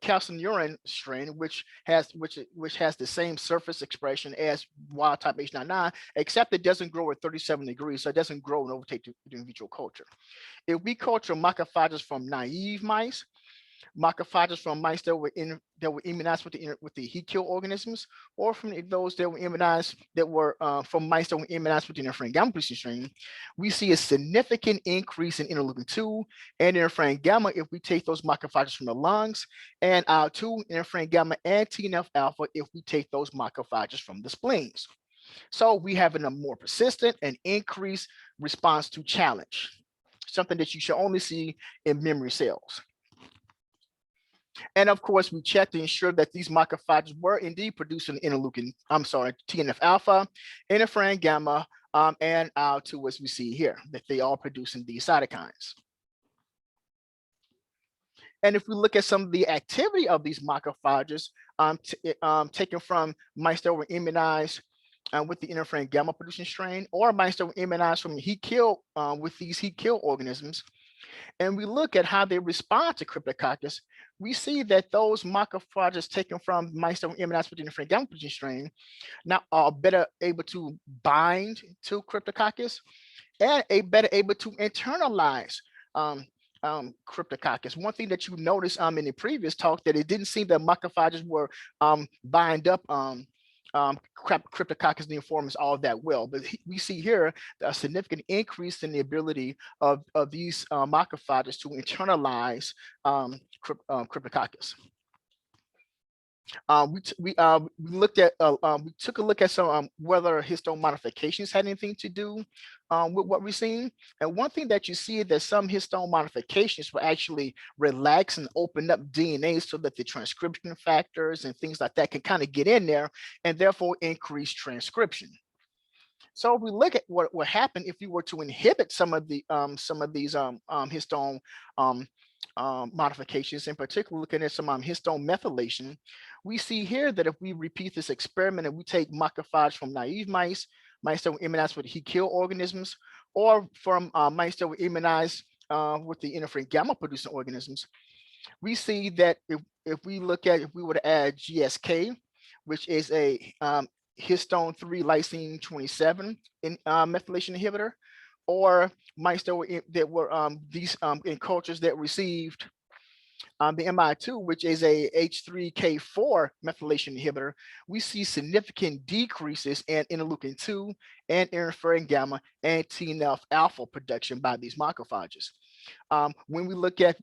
calcineurin strain, which has the same surface expression as wild type H99, except it doesn't grow at 37 degrees, so it doesn't grow and overtake the in vitro culture. If we culture macrophages from naive mice, macrophages from mice that were immunized with the heat kill organisms, or from those that were immunized from mice that were immunized with the interferon gamma producing strain, we see a significant increase in interleukin 2 and interferon gamma if we take those macrophages from the lungs, and IL-2, interferon gamma, and TNF alpha if we take those macrophages from the spleens. So we have a more persistent and increased response to challenge, something that you should only see in memory cells. And of course, we checked to ensure that these macrophages were indeed producing TNF alpha, interferon gamma, and IL-2, as we see here, that they are producing these cytokines. And if we look at some of the activity of these macrophages taken from mice that were immunized with the interferon gamma producing strain, or mice that were immunized from heat kill with these heat kill organisms, and we look at how they respond to Cryptococcus, we see that those macrophages taken from mice that were immunized with the interferon gamma producing strain now are better able to bind to Cryptococcus and better able to internalize Cryptococcus. One thing that you noticed in the previous talk, that it didn't seem that macrophages were bind up Cryptococcus neoformans all that well, but we see here a significant increase in the ability of these macrophages to internalize Cryptococcus. We took a look at some whether histone modifications had anything to do with what we're seeing. And one thing that you see is that some histone modifications will actually relax and open up DNA so that the transcription factors and things like that can kind of get in there and therefore increase transcription. So if we look at what would happen if we were to inhibit some of these histone modifications, in particular looking at some histone methylation, we see here that if we repeat this experiment and we take macrophages from naive mice that were immunized with heat kill organisms, or from mice that were immunized with the interferon gamma producing organisms, we see that if we were to add GSK, which is a histone 3 lysine 27 methylation inhibitor, or mice that were in cultures that received the MI2, which is a H3K4 methylation inhibitor, we see significant decreases in interleukin 2 and interferon gamma and TNF alpha production by these macrophages. When we look at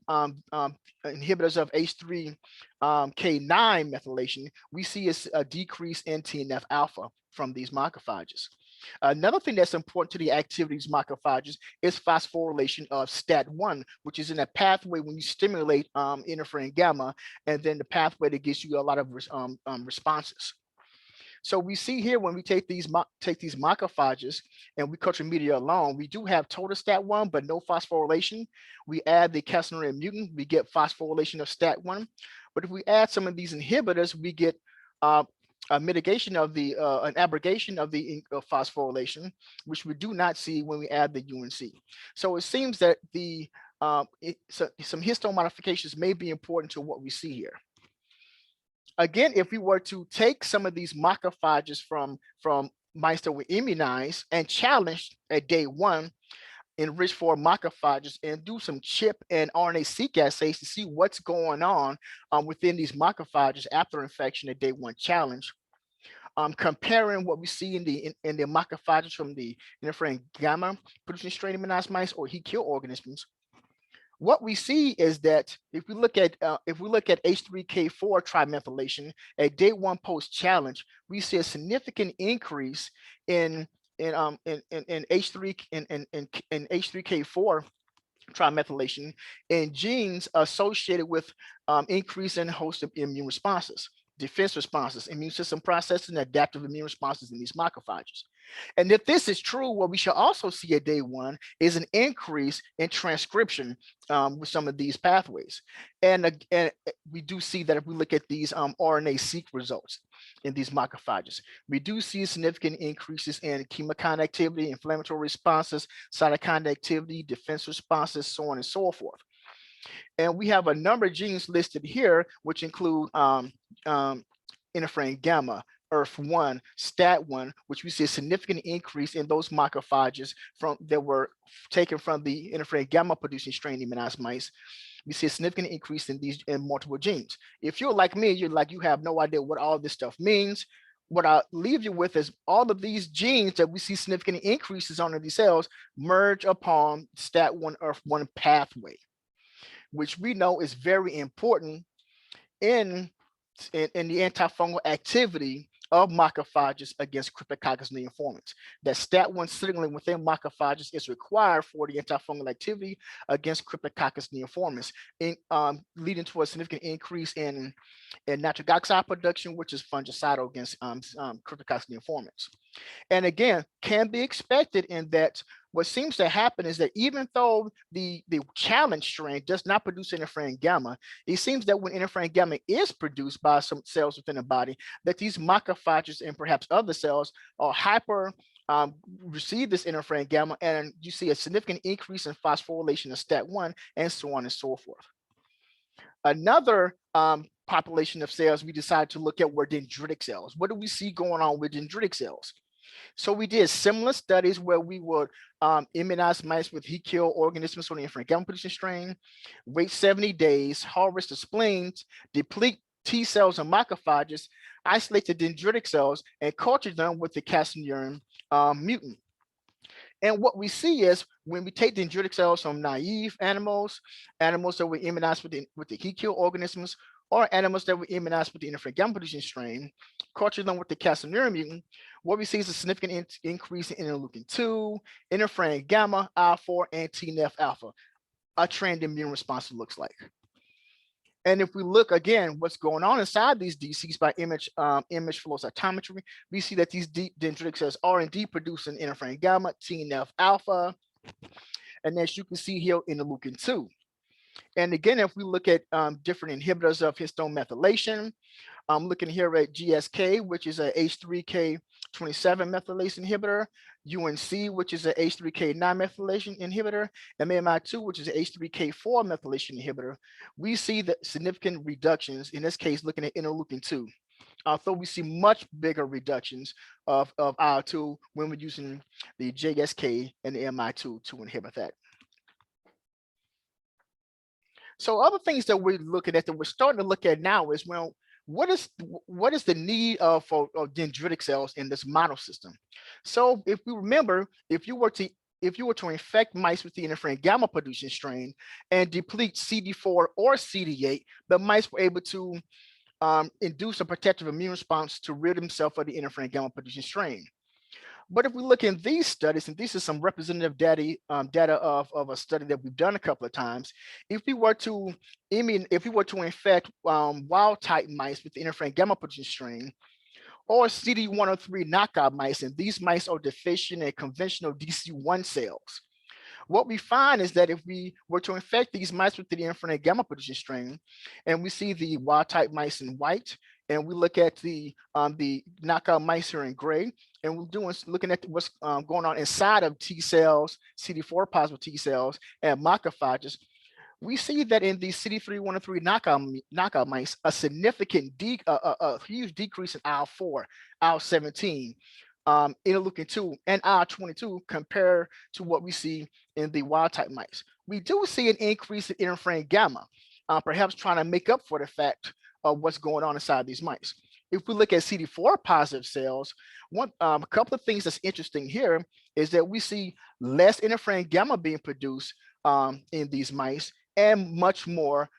inhibitors of H3K9 methylation, we see a decrease in TNF alpha from these macrophages. Another thing that's important to the activities of macrophages is phosphorylation of STAT1, which is in a pathway when you stimulate interferon gamma, and then the pathway that gives you a lot of responses. So we see here when we take these macrophages and we culture media alone, we do have total STAT1, but no phosphorylation. We add the calcineurin mutant, we get phosphorylation of STAT1. But if we add some of these inhibitors, we get a mitigation of an abrogation of the phosphorylation, which we do not see when we add the UNC. So it seems that some histone modifications may be important to what we see here. Again, if we were to take some of these macrophages from mice that were immunized and challenged at day 1, enriched for macrophages, and do some CHIP and RNA-seq assays to see what's going on within these macrophages after infection at day 1 challenge, comparing what we see in the macrophages from the interferon gamma producing strain immunized mice or heat kill organisms, what we see is that if we look at H3K4 trimethylation at day 1 post challenge, we see a significant increase in H3 in H3K4 trimethylation in genes associated with increase in host immune responses, defense responses, immune system processes, and adaptive immune responses in these macrophages. And if this is true, what we should also see at day one is an increase in transcription with some of these pathways. And we do see that if we look at these RNA-seq results in these macrophages, we do see significant increases in chemokine activity, inflammatory responses, cytokine activity, defense responses, so on and so forth. And we have a number of genes listed here, which include interferon gamma, ERF1, STAT1, which we see a significant increase in those macrophages that were taken from the interferon gamma producing strain immunized mice. We see a significant increase in these in multiple genes. If you're like me, you have no idea what all this stuff means. What I leave you with is all of these genes that we see significant increases on in these cells merge upon STAT1 ERF1 pathway, which we know is very important in the antifungal activity of macrophages against Cryptococcus neoformans. That STAT1 signaling within macrophages is required for the antifungal activity against Cryptococcus neoformans, leading to a significant increase in nitric oxide production, which is fungicidal against Cryptococcus neoformans. And again, can be expected in that what seems to happen is that even though the challenge strain does not produce interferon gamma, it seems that when interferon gamma is produced by some cells within the body, that these macrophages and perhaps other cells are receive this interferon gamma, and you see a significant increase in phosphorylation of STAT1 and so on and so forth. Another population of cells we decided to look at were dendritic cells. What do we see going on with dendritic cells? So we did similar studies where we would immunize mice with heat kill organisms on the interferon gamma producing strain, wait 70 days, harvest the spleens, deplete T cells and macrophages, isolate the dendritic cells, and culture them with the calcineurin mutant. And what we see is when we take dendritic cells from naive animals that were immunized with the heat kill organisms, or animals that were immunized with the interferon gamma producing strain, culture them with the calcineurin mutant, what we see is a significant increase in interleukin-2, interferon gamma, IL-4, and TNF alpha, a trend immune response looks like. And if we look again, what's going on inside these DCs by image flow cytometry, we see that these dendritic cells are indeed producing interferon gamma, TNF alpha, and as you can see here, interleukin-2. And again, if we look at different inhibitors of histone methylation, I'm looking here at GSK, which is a H3K27 methylation inhibitor, UNC, which is a H3K9 methylation inhibitor, and MMI2, which is a H3K4 methylation inhibitor. We see the significant reductions, in this case, looking at interleukin-2. Although we see much bigger reductions of IL-2 when we're using the JSK and the MI2 to inhibit that. So other things that we're looking at that we're starting to look at now is, well, what is the need of dendritic cells in this model system? So if we remember, if you were to infect mice with the interferon gamma producing strain and deplete CD4 or CD8, the mice were able to induce a protective immune response to rid themselves of the interferon gamma producing strain. But if we look in these studies, and this is some representative data of a study that we've done a couple of times, if we were to infect wild type mice with the interferon gamma producing strain, or CD103 knockout mice, and these mice are deficient in conventional DC1 cells, what we find is that if we were to infect these mice with the interferon gamma producing strain, and we see the wild type mice in white, and we look at the knockout mice here in gray, and we're looking at what's going on inside of T cells, CD4 positive T cells, and macrophages, we see that in the CD3-103 knockout mice, a significant, huge decrease in IL-4, IL-17, interleukin-2, and IL-22 compared to what we see in the wild type mice. We do see an increase in interferon gamma, perhaps trying to make up for the fact of what's going on inside these mice. If we look at CD4 positive cells, a couple of things that's interesting here is that we see less interferon gamma being produced in these mice, and much more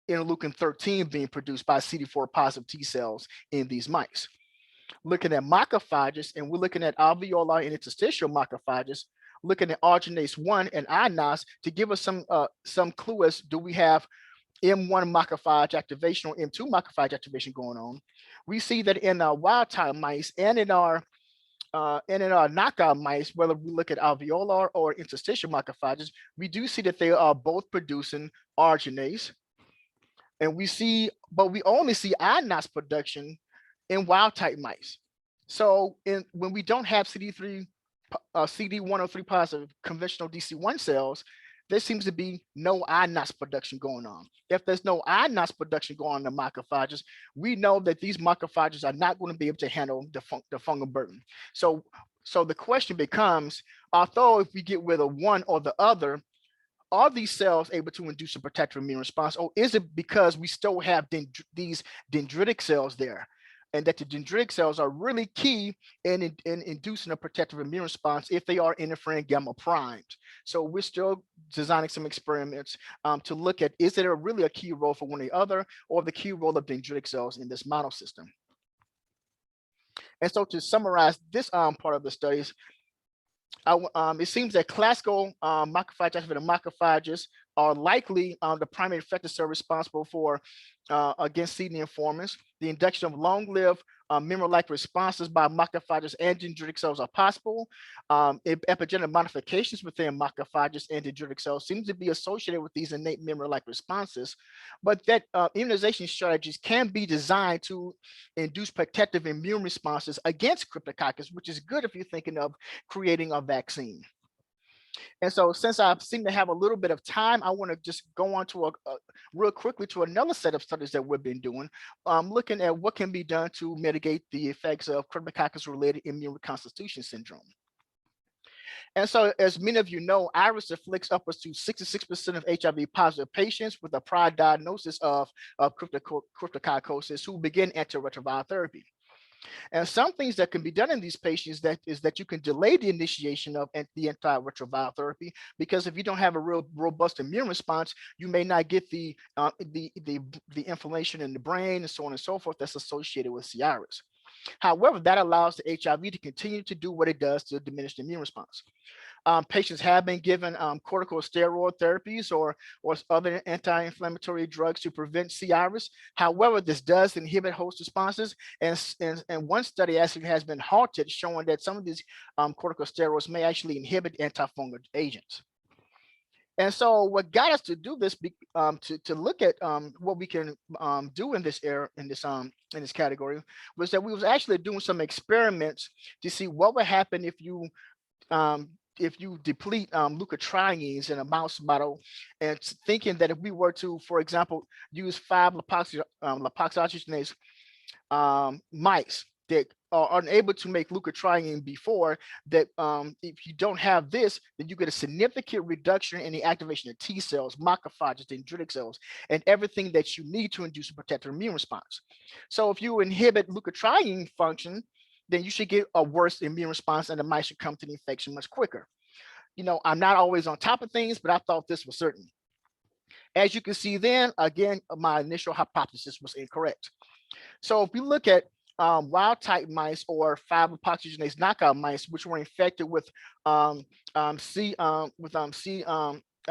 interleukin-13 being produced by CD4 positive T cells in these mice. looking at macrophages, and we're looking at alveolar and interstitial macrophages, looking at arginase 1 and inase to give us some clue as do we have M1 macrophage activation or M2 macrophage activation going on. We see that in our wild type mice and in our knockout mice, whether we look at alveolar or interstitial macrophages, we do see that they are both producing arginase. And we see, but we only see inase production in wild type mice. So when we don't have CD103 positive conventional DC1 cells, there seems to be no inase production going on. If there's no inase production going on in the macrophages, we know that these macrophages are not going to be able to handle the fungal burden. So the question becomes, although if we get rid of one or the other, are these cells able to induce a protective immune response, or is it because we still have these dendritic cells there? And that the dendritic cells are really key in inducing a protective immune response if they are interferon gamma primed. So we're still designing some experiments to look at, is it really a key role for one or the other, or the key role of dendritic cells in this model system? And so to summarize this part of the studies, it seems that classical macrophage-activated macrophages are likely the primary effector cell responsible for against seed neoformans. The induction of long-lived memory-like responses by macrophages and dendritic cells are possible. Epigenetic modifications within macrophages and dendritic cells seem to be associated with these innate memory-like responses, but that immunization strategies can be designed to induce protective immune responses against Cryptococcus, which is good if you're thinking of creating a vaccine. And so since I seem to have a little bit of time, I want to just go on to real quickly to another set of studies that we've been doing, looking at what can be done to mitigate the effects of Cryptococcus-related immune reconstitution syndrome. And so, as many of you know, iris afflicts upwards to 66% of HIV-positive patients with a prior diagnosis of cryptococcosis who begin antiretroviral therapy. And some things that can be done in these patients is that you can delay the initiation of the antiretroviral therapy, because if you don't have a real robust immune response, you may not get the inflammation in the brain and so on and so forth that's associated with C. iris. However, that allows the HIV to continue to do what it does to diminish the immune response. Patients have been given corticosteroid therapies or other anti-inflammatory drugs to prevent C. iris. However, this does inhibit host responses, and one study actually has been halted, showing that some of these corticosteroids may actually inhibit antifungal agents. And so what got us to do this, to look at what we can do in this category, was that we was actually doing some experiments to see what would happen if you deplete leukotrienes in a mouse model, and thinking that if we were to, for example, use 5-lipoxygenase mice that are unable to make leukotriene before, that if you don't have this, then you get a significant reduction in the activation of T cells, macrophages, dendritic cells, and everything that you need to induce a protective immune response. So if you inhibit leukotriene function, then you should get a worse immune response, and the mice should come to the infection much quicker. You know, I'm not always on top of things, but I thought this was certain. As you can see then, again, my initial hypothesis was incorrect. So if we look at wild type mice or 5-lipoxygenase knockout mice, which were infected with the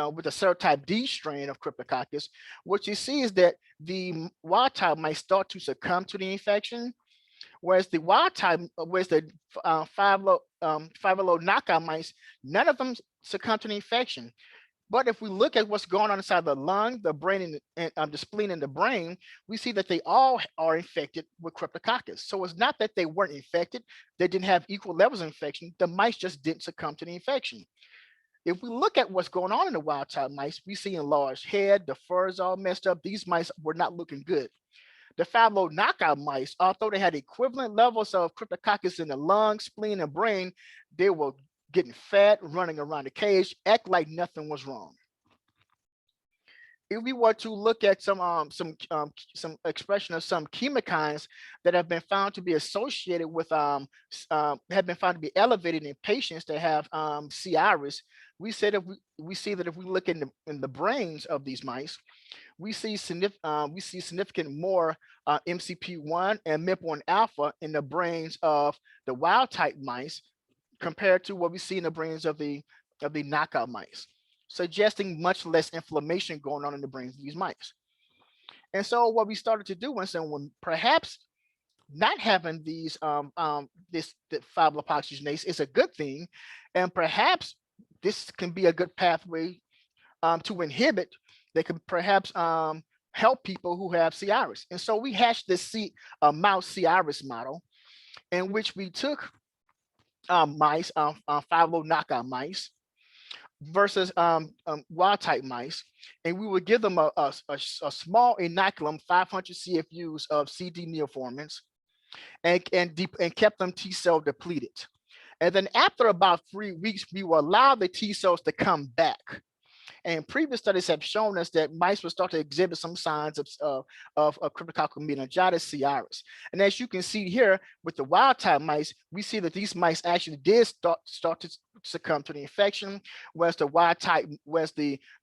serotype D strain of Cryptococcus, what you see is that the wild type mice start to succumb to the infection, whereas the wild type, whereas the 5-lo knockout mice, none of them succumb to the infection. But if we look at what's going on inside the lung, the brain, and the spleen in the brain, we see that they all are infected with Cryptococcus. So it's not that they weren't infected, they didn't have equal levels of infection, the mice just didn't succumb to the infection. If we look at what's going on in the wild type mice, we see enlarged head, the fur is all messed up, these mice were not looking good. The 5-lo knockout mice, although they had equivalent levels of Cryptococcus in the lung, spleen, and brain, they were getting fat, running around the cage, act like nothing was wrong. If we were to look at some expression of some chemokines that have been found to be associated with have been found to be elevated in patients that have C. iris, we see that if we look in the brains of these mice, we see significant more MCP1 and MIP1 alpha in the brains of the wild type mice compared to what we see in the brains of the knockout mice, suggesting much less inflammation going on in the brains of these mice. And so what we started to do was, when perhaps not having these this fibrolypoxygenase is a good thing, and perhaps this can be a good pathway to inhibit. They could perhaps help people who have C. iris. And so we hatched this mouse C. iris model, in which we took mice, fibro knockout mice, versus wild type mice, and we would give them a small inoculum, 500 CFUs of CD neoformans, and kept them T cell depleted. And then after about 3 weeks, we will allow the T cells to come back. And previous studies have shown us that mice will start to exhibit some signs of cryptococcal meningitis, C. iris. And as you can see here with the wild type mice, we see that these mice actually did start to succumb to the infection, whereas the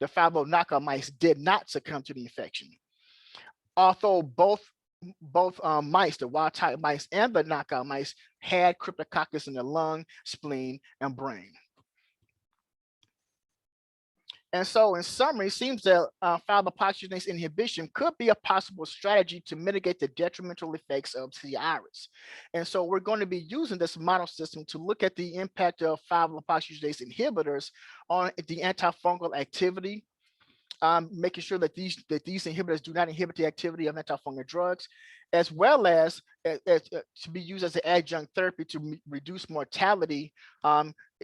fibro knockout mice did not succumb to the infection. Although both mice, the wild type mice and the knockout mice, had Cryptococcus in the lung, spleen, and brain. And so in summary, it seems that fibrolypoxygenase inhibition could be a possible strategy to mitigate the detrimental effects of C. iris. And so we're going to be using this model system to look at the impact of fibrolypoxygenase inhibitors on the antifungal activity, making sure that these inhibitors do not inhibit the activity of antifungal drugs, as well as to be used as an adjunct therapy to reduce mortality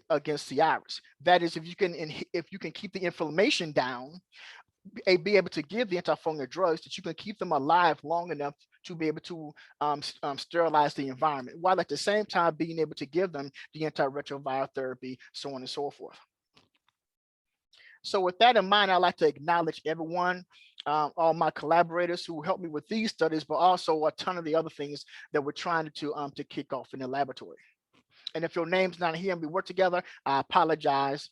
against C. iris. That is, if you can keep the inflammation down, be able to give the antifungal drugs, that you can keep them alive long enough to be able to sterilize the environment, while at the same time being able to give them the antiretroviral therapy, so on and so forth. So with that in mind, I'd like to acknowledge everyone, all my collaborators who helped me with these studies, but also a ton of the other things that we're trying to kick off in the laboratory. And if your name's not here and we work together, I apologize.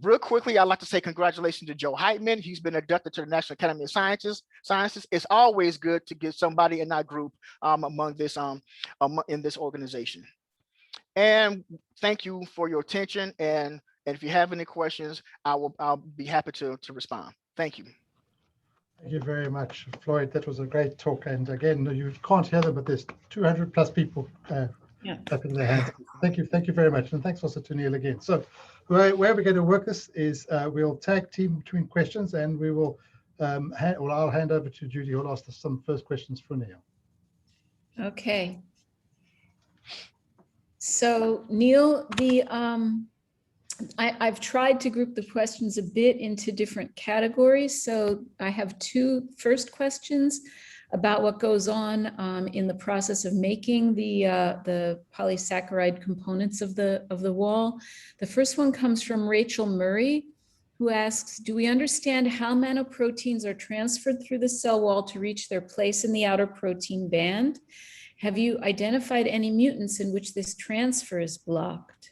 Real quickly, I'd like to say congratulations to Joe Heitman. He's been inducted to the National Academy of Sciences. It's always good to get somebody in our group in this organization. And thank you for your attention. And if you have any questions, I'll be happy to respond. Thank you. Thank you very much, Floyd. That was a great talk. And again, you can't hear them, but there's 200 plus people clapping their hands. Thank you very much. And thanks also to Neil again. So where we're going to work this is we'll tag team between questions, and we will, I'll hand over to Judy, who'll ask us some first questions for Neil. Okay. So Neil, I've tried to group the questions a bit into different categories. So I have two first questions about what goes on in the process of making the polysaccharide components of the wall. The first one comes from Rachel Murray, who asks, do we understand how nanoproteins are transferred through the cell wall to reach their place in the outer protein band? Have you identified any mutants in which this transfer is blocked?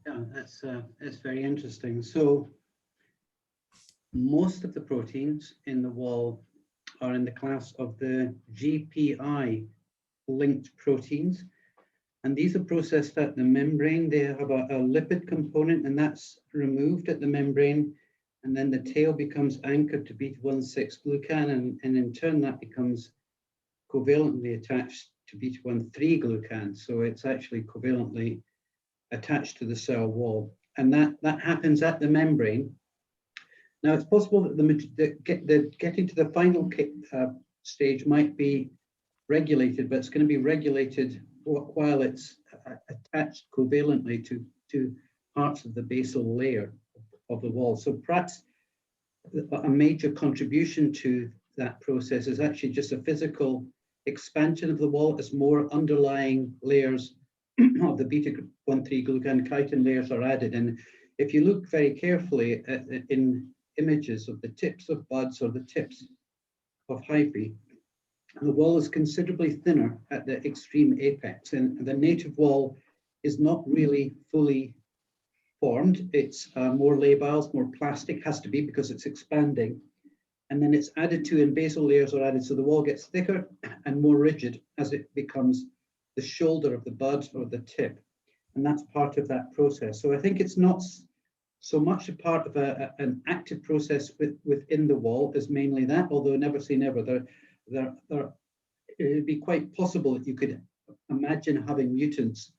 Yeah, that's very interesting. So most of the proteins in the wall are in the class of the GPI linked proteins. And these are processed at the membrane. They have a lipid component, and that's removed at the membrane. And then the tail becomes anchored to beta-1,6 glucan, and in turn that becomes covalently attached to beta-1,3 glucan. So it's actually covalently attached to the cell wall. And that happens at the membrane. Now, it's possible that getting to the final stage might be regulated, but it's going to be regulated while it's attached covalently to parts of the basal layer of the wall. So perhaps a major contribution to that process is actually just a physical expansion of the wall as more underlying layers of the beta-1,3 glucan chitin layers are added. And if you look very carefully in images of the tips of buds or the tips of hyphae, the wall is considerably thinner at the extreme apex, and the native wall is not really fully formed. It's more labile, more plastic, has to be because it's expanding. and then it's added to, and basal layers are added, so the wall gets thicker and more rigid as it becomes the shoulder of the bud or the tip, and that's part of that process. So I think it's not so much a part of an active process within the wall as mainly that, although never say never. It would be quite possible that you could imagine having mutants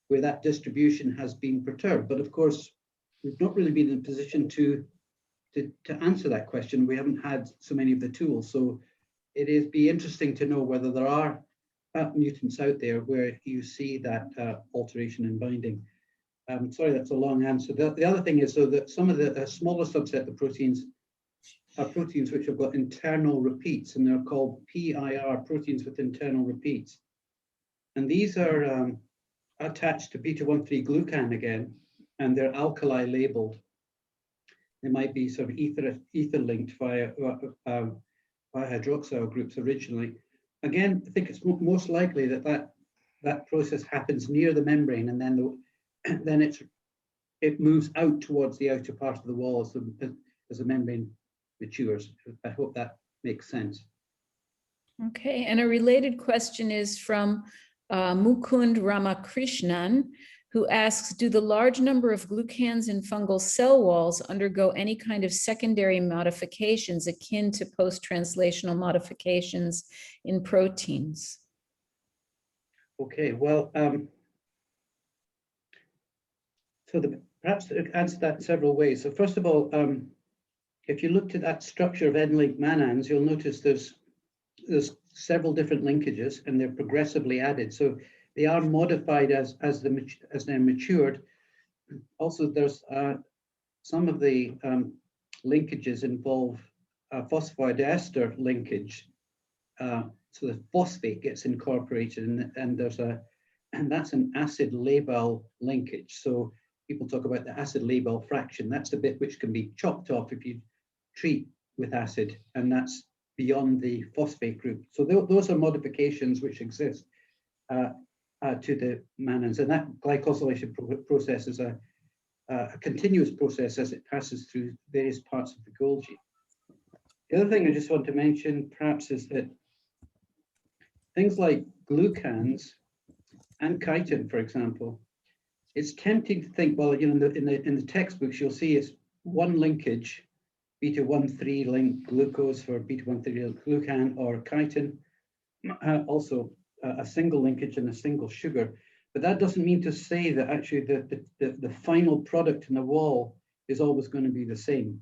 where that distribution has been perturbed. But of course, we've not really been in a position to answer that question. We haven't had so many of the tools. So it is be interesting to know whether there are mutants out there where you see that alteration in binding. Sorry, that's a long answer. The other thing is, so that some of the smaller subset of proteins are proteins which have got internal repeats, and they're called PIR, proteins with internal repeats. And these are attached to beta-1,3 glucan again, and they're alkali labeled. They might be sort of ether linked via hydroxyl groups originally. Again, I think it's most likely that process happens near the membrane, and then it moves out towards the outer part of the wall as the membrane matures. I hope that makes sense. Okay, and a related question is from Mukund Ramakrishnan, who asks, do the large number of glucans in fungal cell walls undergo any kind of secondary modifications akin to post-translational modifications in proteins? Okay, well, perhaps to answer that several ways. So first of all, if you looked at that structure of end-linked mannans, you'll notice there's several different linkages, and they're progressively added. So they are modified as they're matured. Also, there's some of the linkages involve phosphodiester linkage. So the phosphate gets incorporated, and that's an acid labile linkage. So people talk about the acid labile fraction. That's the bit which can be chopped off if you treat with acid, and that's beyond the phosphate group. So those are modifications which exist to the mannans, and that glycosylation process is a continuous process as it passes through various parts of the Golgi. The other thing I just want to mention perhaps is that things like glucans and chitin, for example, it's tempting to think, well, you know, in the textbooks you'll see it's one linkage, beta-1,3 link glucose for beta-1,3 glucan, or chitin, also a single linkage and a single sugar. But that doesn't mean to say that actually the final product in the wall is always going to be the same,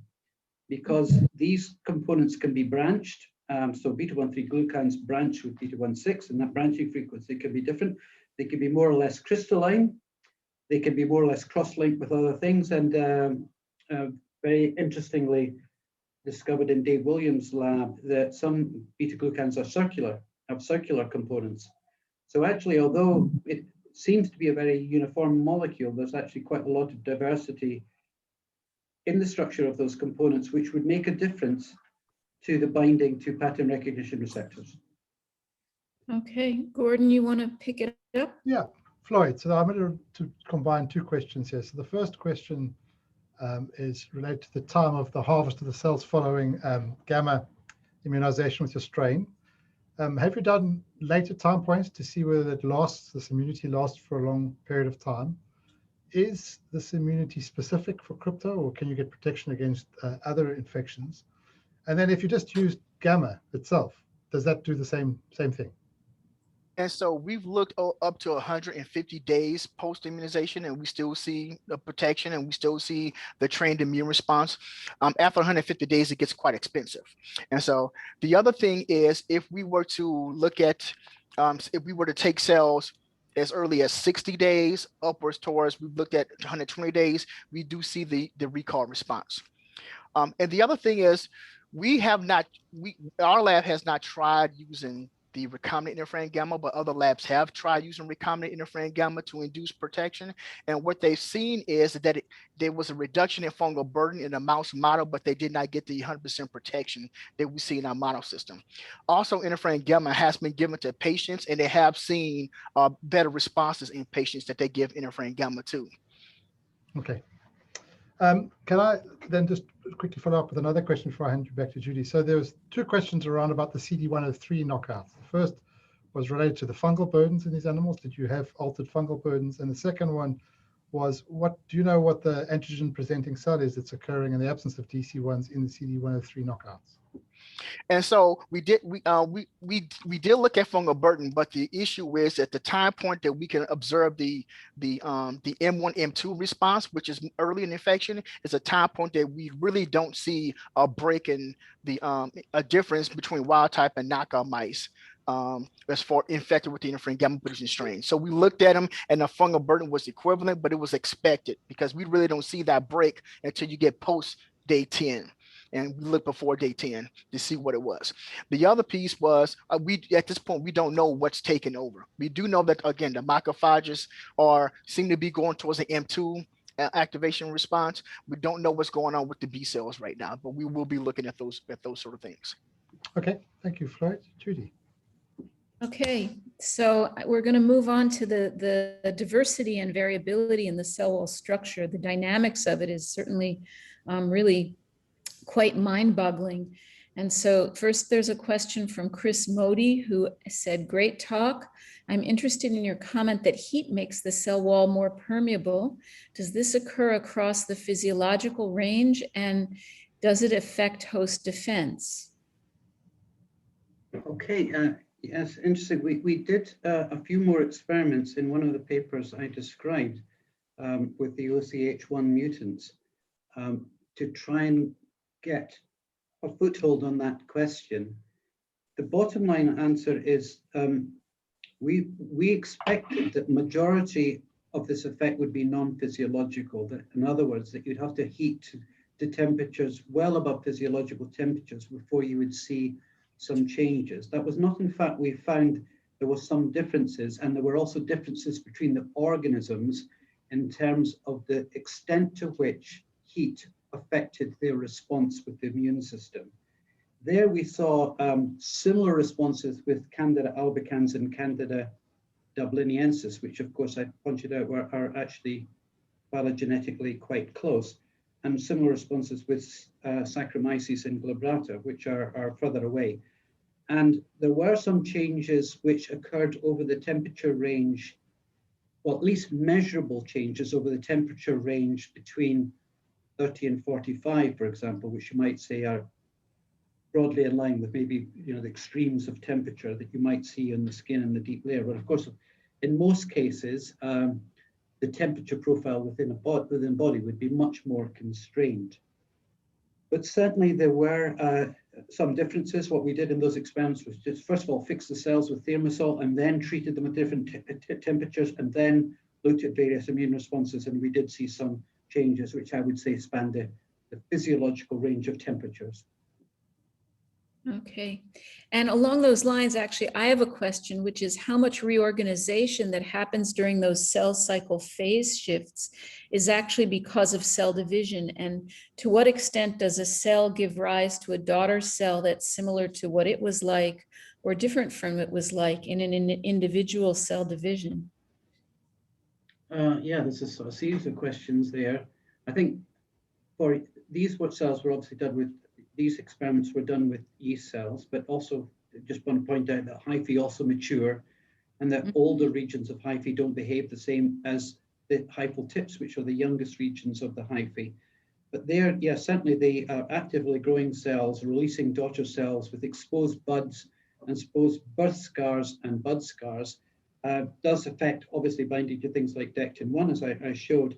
because these components can be branched. So beta-1,3 glucans branch with beta-1,6, and that branching frequency can be different. They can be more or less crystalline. They can be more or less cross-linked with other things. And very interestingly discovered in Dave Williams' lab that some beta-glucans are circular, have circular components. So actually, although it seems to be a very uniform molecule, there's actually quite a lot of diversity in the structure of those components, which would make a difference to the binding to pattern recognition receptors. Okay, Gordon, you want to pick it up? Yeah, Floyd. So I'm going to combine two questions here. So the first question is related to the time of the harvest of the cells following gamma immunization with your strain. Have you done later time points to see whether it lasts, this immunity lasts for a long period of time? Is this immunity specific for crypto, or can you get protection against other infections? And then if you just use gamma itself, does that do the same thing? And so we've looked up to 150 days post-immunization, and we still see the protection, and we still see the trained immune response. After 150 days, it gets quite expensive. And so the other thing is, if we were to look at, if we were to take cells as early as 60 days upwards towards, we've looked at 120 days, we do see the recall response. And the other thing is, our lab has not tried using the recombinant interferon gamma, but other labs have tried using recombinant interferon gamma to induce protection. And what they've seen is that there was a reduction in fungal burden in the mouse model, but they did not get the 100% protection that we see in our model system. Also, interferon gamma has been given to patients, and they have seen better responses in patients that they give interferon gamma to. Okay. Can I then just quickly follow up with another question before I hand you back to Judy. So there's two questions around about the CD103 knockouts. The first was related to the fungal burdens in these animals. Did you have altered fungal burdens? And the second one was, do you know what the antigen presenting cell is that's occurring in the absence of DC1s in the CD103 knockouts? And so we did look at fungal burden, but the issue is at the time point that we can observe the M1, M2 response, which is early in infection, is a time point that we really don't see a break in the a difference between wild type and knockout mice as far infected with the interferon gamma producing strain. So we looked at them and the fungal burden was equivalent, but it was expected because we really don't see that break until you get post day 10. And we look before day 10 to see what it was. The other piece was at this point, we don't know what's taken over. We do know that, again, the macrophages seem to be going towards the M2 activation response. We don't know what's going on with the B cells right now, but we will be looking at those sort of things. Okay, thank you, Floyd. Judy. Okay, so we're going to move on to the diversity and variability in the cell wall structure. The dynamics of it is certainly really quite mind-boggling. And so first there's a question from Chris Modi, who said, great talk. I'm interested in your comment that heat makes the cell wall more permeable. Does this occur across the physiological range, and does it affect host defense? Okay, yes, interesting. We did a few more experiments in one of the papers I described with the OCH1 mutants to try and get a foothold on that question. The bottom line answer is we expected that majority of this effect would be non-physiological. That, in other words, that you'd have to heat to temperatures well above physiological temperatures before you would see some changes. That was not, in fact, we found there were some differences, and there were also differences between the organisms in terms of the extent to which heat affected their response with the immune system. There we saw similar responses with Candida albicans and Candida dubliniensis, which of course I pointed out are actually phylogenetically quite close, and similar responses with Saccharomyces and glabrata, which are further away. And there were some changes which occurred over the temperature range, or at least measurable changes over the temperature range between 30 and 45, for example, which you might say are broadly in line with maybe the extremes of temperature that you might see in the skin and the deep layer. But of course, in most cases, the temperature profile within body would be much more constrained. But certainly there were some differences. What we did in those experiments was just, first of all, fix the cells with thimerosal and then treated them at different temperatures and then looked at various immune responses. And we did see some changes, which I would say span the physiological range of temperatures. Okay. And along those lines, actually, I have a question, which is how much reorganization that happens during those cell cycle phase shifts is actually because of cell division? And to what extent does a cell give rise to a daughter cell that's similar to what it was like or different from what it was like in an individual cell division? Yeah, there's a sort of series of questions there. I think for these cells were obviously done with, these experiments were done with yeast cells, but also just want to point out that hyphae also mature and that older regions of hyphae don't behave the same as the hyphal tips, which are the youngest regions of the hyphae. But there, yeah, certainly they are actively growing cells, releasing daughter cells with exposed buds and exposed birth scars and bud scars. Does affect, obviously, binding to things like Dectin-1, as I showed.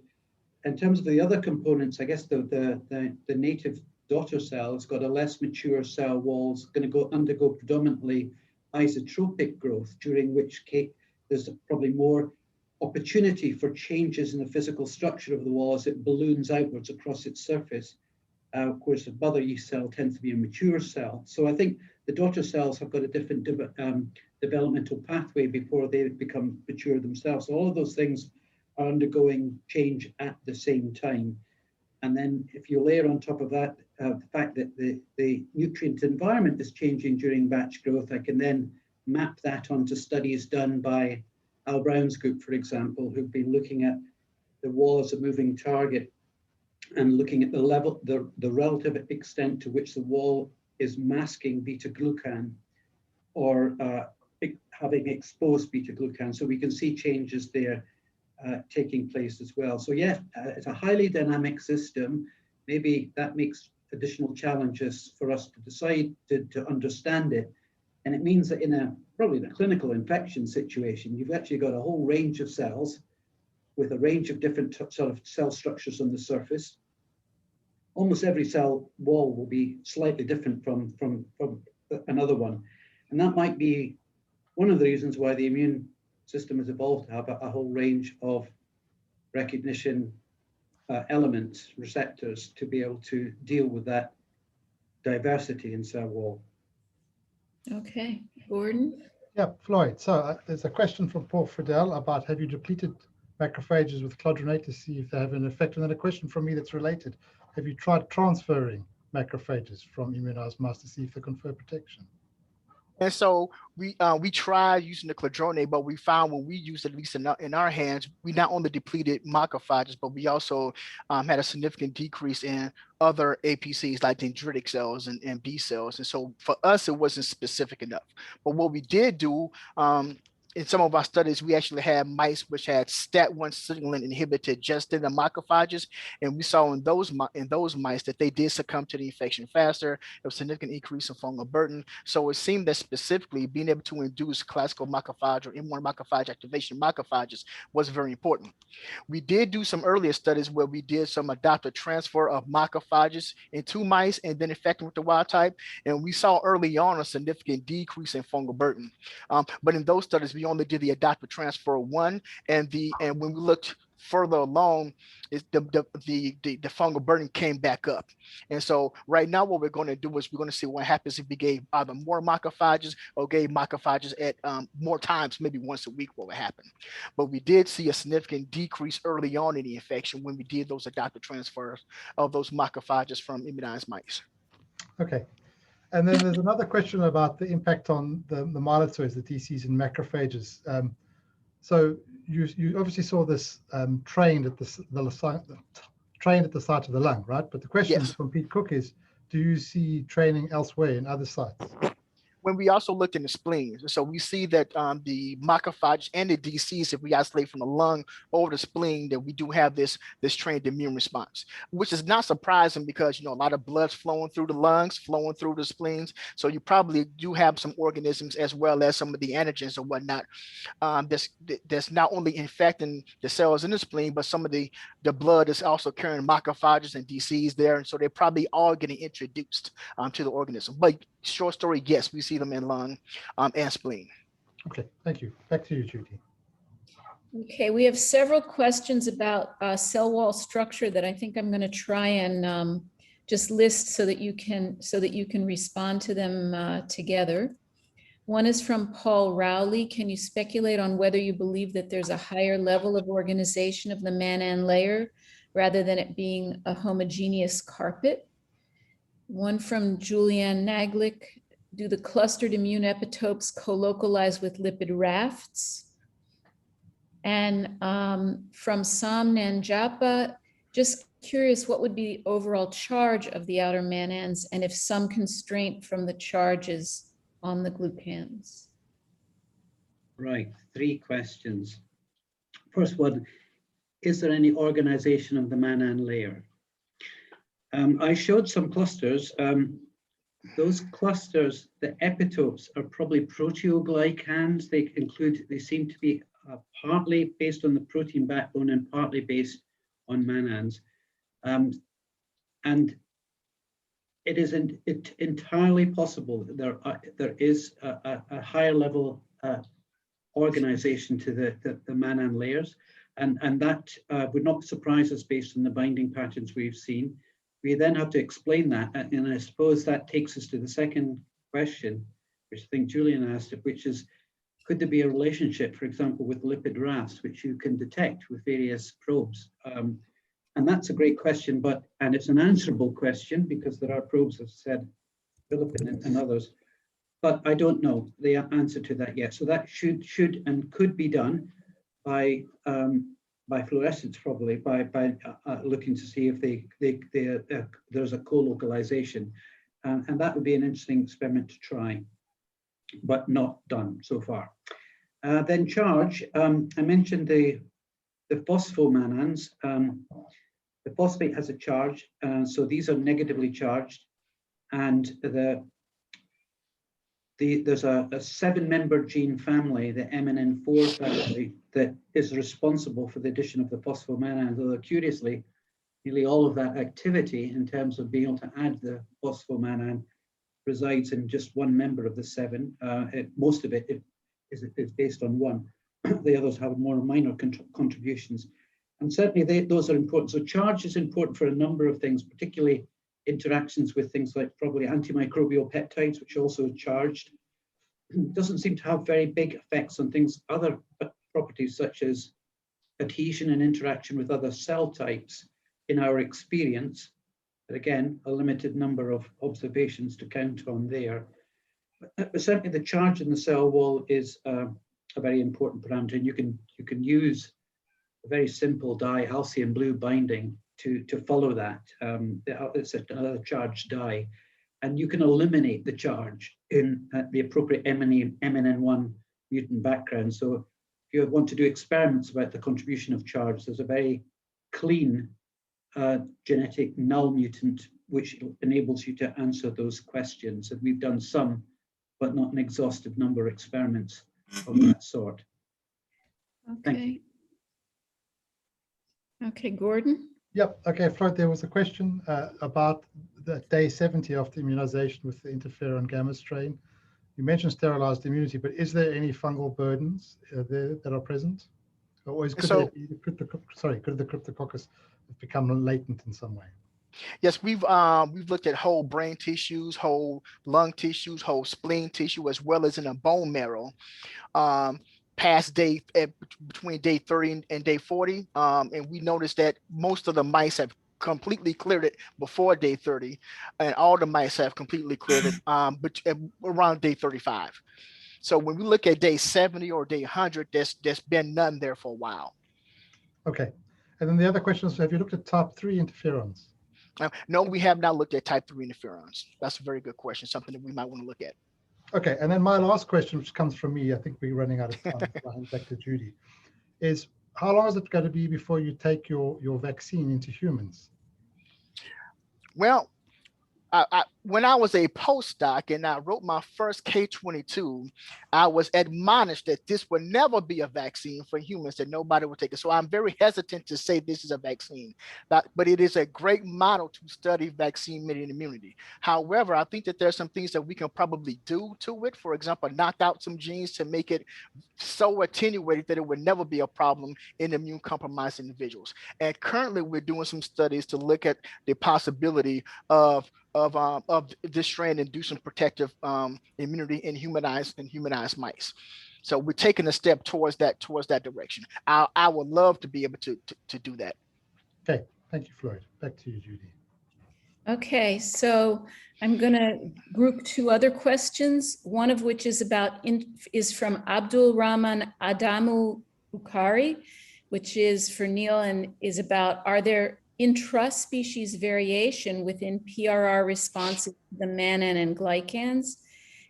In terms of the other components, I guess the native daughter cell has got a less mature cell wall, it's going to undergo predominantly isotropic growth, during which case there's probably more opportunity for changes in the physical structure of the wall as it balloons outwards across its surface. Of course, the mother yeast cell tends to be a mature cell. So I think the daughter cells have got a different developmental pathway before they become mature themselves. So all of those things are undergoing change at the same time. And then if you layer on top of that the fact that the nutrient environment is changing during batch growth, I can then map that onto studies done by Al Brown's group, for example, who've been looking at the wall as a moving target and looking at the level, the relative extent to which the wall is masking beta-glucan or having exposed beta-glucan. So we can see changes there taking place as well. So yeah, it's a highly dynamic system. Maybe that makes additional challenges for us to decide to understand it. And it means that probably in a clinical infection situation, you've actually got a whole range of cells with a range of different sort of cell structures on the surface. Almost every cell wall will be slightly different from another one. And that might be one of the reasons why the immune system has evolved to have a whole range of recognition elements, receptors, to be able to deal with that diversity in cell wall. Okay, Gordon? Yeah, Floyd. So there's a question from Paul Friedel about, have you depleted macrophages with clodronate to see if they have an effect? And then a question from me that's related. Have you tried transferring macrophages from immunized mice to see if they confer protection? And so we tried using the clodronate, but we found when we used, at least in our hands, we not only depleted macrophages, but we also had a significant decrease in other APCs like dendritic cells and B cells. And so for us, it wasn't specific enough. But what we did do, in some of our studies, we actually had mice which had STAT1 signaling inhibited just in the macrophages, and we saw in those mice that they did succumb to the infection faster. There was a significant increase in fungal burden. So it seemed that specifically being able to induce classical macrophage or M1 macrophage activation macrophages was very important. We did do some earlier studies where we did some adaptive transfer of macrophages into mice and then infect them with the wild type, and we saw early on a significant decrease in fungal burden. But in those studies, we only did the adaptive transfer one, and when we looked further along, the fungal burden came back up. And so right now what we're going to do is we're going to see what happens if we gave either more macrophages or gave macrophages at more times, maybe once a week, what would happen. But we did see a significant decrease early on in the infection when we did those adaptive transfers of those macrophages from immunized mice. Okay. And then there's another question about the impact on the myeloid, the DCs and macrophages. So you obviously saw this trained at the site of the lung, right? But the question from Pete Cook is, do you see training elsewhere in other sites? When we also looked in the spleens, so we see that the macrophages and the DCs, if we isolate from the lung over the spleen, that we do have this trained immune response, which is not surprising because a lot of blood's flowing through the lungs, flowing through the spleens. So you probably do have some organisms as well as some of the antigens or whatnot that's not only infecting the cells in the spleen, but some of the blood is also carrying macrophages and DCs there, and so they're probably all getting introduced to the organism. But short story, yes, we see them in lung and spleen. Okay, thank you. Back to you, Judy. Okay, we have several questions about cell wall structure that I think I'm going to try and just list so that you can respond to them together. One is from Paul Rowley. Can you speculate on whether you believe that there's a higher level of organization of the Manan layer rather than it being a homogeneous carpet? One from Julianne Naglick. Do the clustered immune epitopes co-localize with lipid rafts? And from Sam Nanjapa, just curious, what would be the overall charge of the outer manans and if some constraint from the charges on the glucans? Right, 3 questions. First one, is there any organization of the Manan layer? I showed some clusters. Those clusters, the epitopes are probably proteoglycans. They seem to be partly based on the protein backbone and partly based on manans. And it is entirely possible that there is a higher level organization to the Manan layers. And that would not surprise us based on the binding patterns we've seen. We then have to explain that, and I suppose that takes us to the second question, which I think Julian asked, which is, could there be a relationship, for example, with lipid rafts, which you can detect with various probes? And that's a great question, and it's an answerable question because there are probes, as I said, Philippine and others, but I don't know the answer to that yet. So that should and could be done by by fluorescence, probably by looking to see if there's a co-localization, and that would be an interesting experiment to try, but not done so far. Then charge. I mentioned the phosphomanans. The phosphate has a charge, so these are negatively charged, and there's a 7-member gene family, the MNN4 family, that is responsible for the addition of the phosphomanans. Although curiously, nearly all of that activity in terms of being able to add the phosphomanan resides in just one member of the 7. Most of it is based on one. The others have more minor contributions. And certainly those are important. So charge is important for a number of things, particularly interactions with things like probably antimicrobial peptides, which also are charged. It doesn't seem to have very big effects on other properties such as adhesion and interaction with other cell types in our experience. But again, a limited number of observations to count on there. But certainly the charge in the cell wall is a very important parameter, and you can use a very simple dye, halcyon blue binding, to follow that. It's another charged dye, and you can eliminate the charge in the appropriate MNN1 mutant background. So if you want to do experiments about the contribution of charge, there's a very clean genetic null mutant which enables you to answer those questions. And we've done some, but not an exhaustive number of experiments of that sort. Okay. Thank you. Okay, Gordon. Yep. Okay, Floyd, there was a question about the day 70 after immunization with the interferon gamma strain. You mentioned sterilized immunity, but is there any fungal burdens there that are present? Or could the Cryptococcus have become latent in some way? Yes, we've looked at whole brain tissues, whole lung tissues, whole spleen tissue, as well as in a bone marrow. Past between day 30 and day 40, and we noticed that most of the mice have completely cleared it before day 30, and all the mice have completely cleared it but around day 35. So when we look at day 70 or day 100, there's been none there for a while. Okay, and then the other question is, have you looked at type 3 interferons? No, we have not looked at type 3 interferons. That's a very good question, something that we might want to look at. Okay, and then my last question, which comes from me, I think we're running out of time, so I'll hand back to Judy, is how long is it going to be before you take your vaccine into humans? Well, when I was a postdoc and I wrote my first K22, I was admonished that this would never be a vaccine for humans, that nobody would take it. So I'm very hesitant to say this is a vaccine, but it is a great model to study vaccine-mediated immunity. However, I think that there's some things that we can probably do to it. For example, knock out some genes to make it so attenuated that it would never be a problem in immune-compromised individuals. And currently, we're doing some studies to look at the possibility of this strain inducing protective immunity in humanized mice. So we're taking a step towards that direction. I would love to be able to do that. Okay, thank you, Floyd. Back to you, Judy. Okay, so I'm going to group 2 other questions. One of which is from Abdul Rahman Adamu Bukhari, which is for Neil, and is about, are there intra-species variation within PRR responses to the mannan and glycans?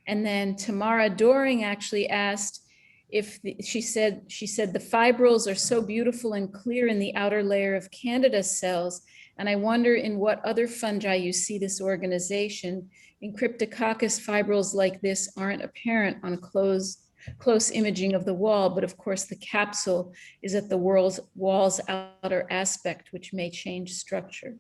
And then Tamara Doring actually asked if she said the fibrils are so beautiful and clear in the outer layer of Candida cells, and I wonder in what other fungi you see this organization. In Cryptococcus, fibrils like this aren't apparent on close imaging of the wall, but of course the capsule is at the wall's outer aspect, which may change structure.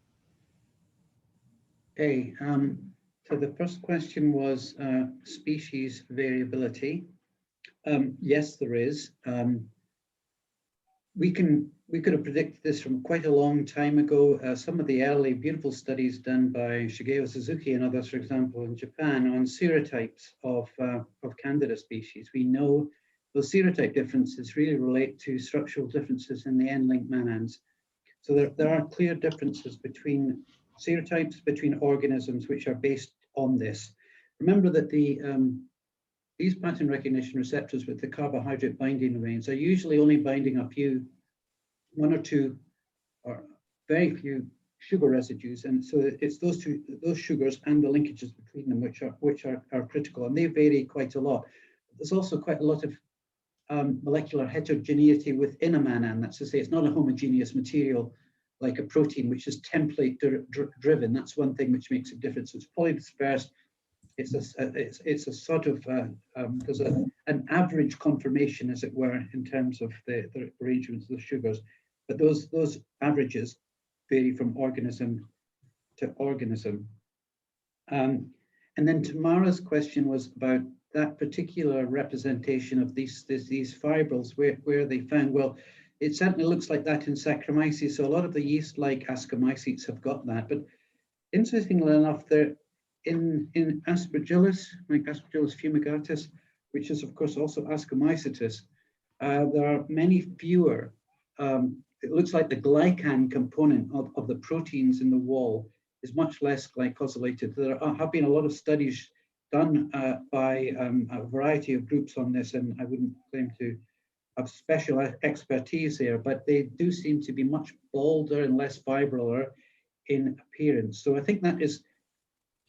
Okay, so the first question was species variability. Yes, there is. We could have predicted this from quite a long time ago. Some of the early beautiful studies done by Shigeo Suzuki and others, for example, in Japan, on serotypes of Candida species. We know those serotype differences really relate to structural differences in the end-linked manans. So there are clear differences between serotypes, between organisms which are based on this. Remember that these pattern recognition receptors with the carbohydrate binding domains are usually only binding a few one or two or very few sugar residues, and so it's those sugars and the linkages between them which are critical, and they vary quite a lot. There's also quite a lot of molecular heterogeneity within a mannan. That's to say, it's not a homogeneous material like a protein, which is template driven. That's one thing which makes a difference. So it's polydispersed. It's a sort of there's an average conformation, as it were, in terms of the arrangements of the sugars, but those averages vary from organism to organism. And then Tamara's question was about that particular representation of these fibrils, where they found, well, it certainly looks like that in Saccharomyces. So a lot of the yeast-like Ascomycetes have got that, but interestingly enough, they're in Aspergillus, like Aspergillus fumigatus, which is of course also Ascomycetes, there are many fewer. It looks like the glycan component of the proteins in the wall is much less glycosylated. There have been a lot of studies done by a variety of groups on this, and I wouldn't claim to have special expertise there, but they do seem to be much bolder and less fibrillar in appearance. So I think that is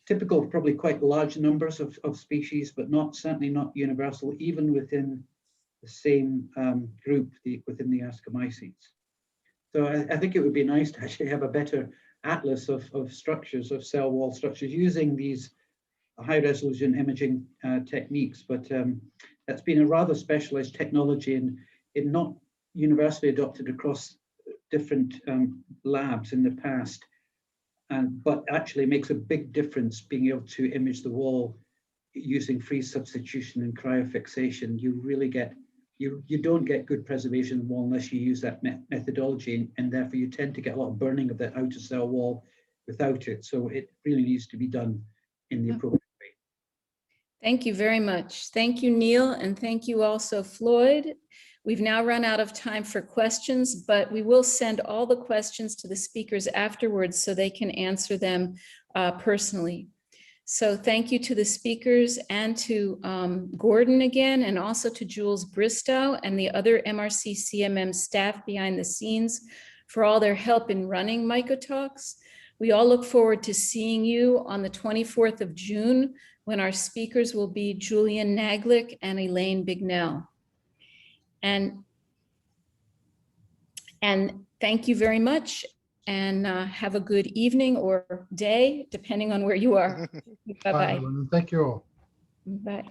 typical of probably quite large numbers of species, but certainly not universal, even within the same group within the Ascomycetes. So I think it would be nice to actually have a better atlas of structures, of cell wall structures, using these high resolution imaging techniques, but that's been a rather specialized technology and not universally adopted across different labs in the past, but actually makes a big difference being able to image the wall using freeze substitution and cryofixation. You really get, you don't get good preservation of the wall unless you use that methodology, and therefore you tend to get a lot of burning of the outer cell wall without it. So it really needs to be done in the appropriate way. Thank you very much. Thank you, Neil, and thank you also, Floyd. We've now run out of time for questions, but we will send all the questions to the speakers afterwards so they can answer them personally. So thank you to the speakers and to Gordon again, and also to Jules Bristow and the other MRC CMM staff behind the scenes for all their help in running MycoTalks. We all look forward to seeing you on the 24th of June, when our speakers will be Julian Naglick and Elaine Bignell. And thank you very much, and have a good evening or day, depending on where you are. Bye-bye. Thank you all. Bye.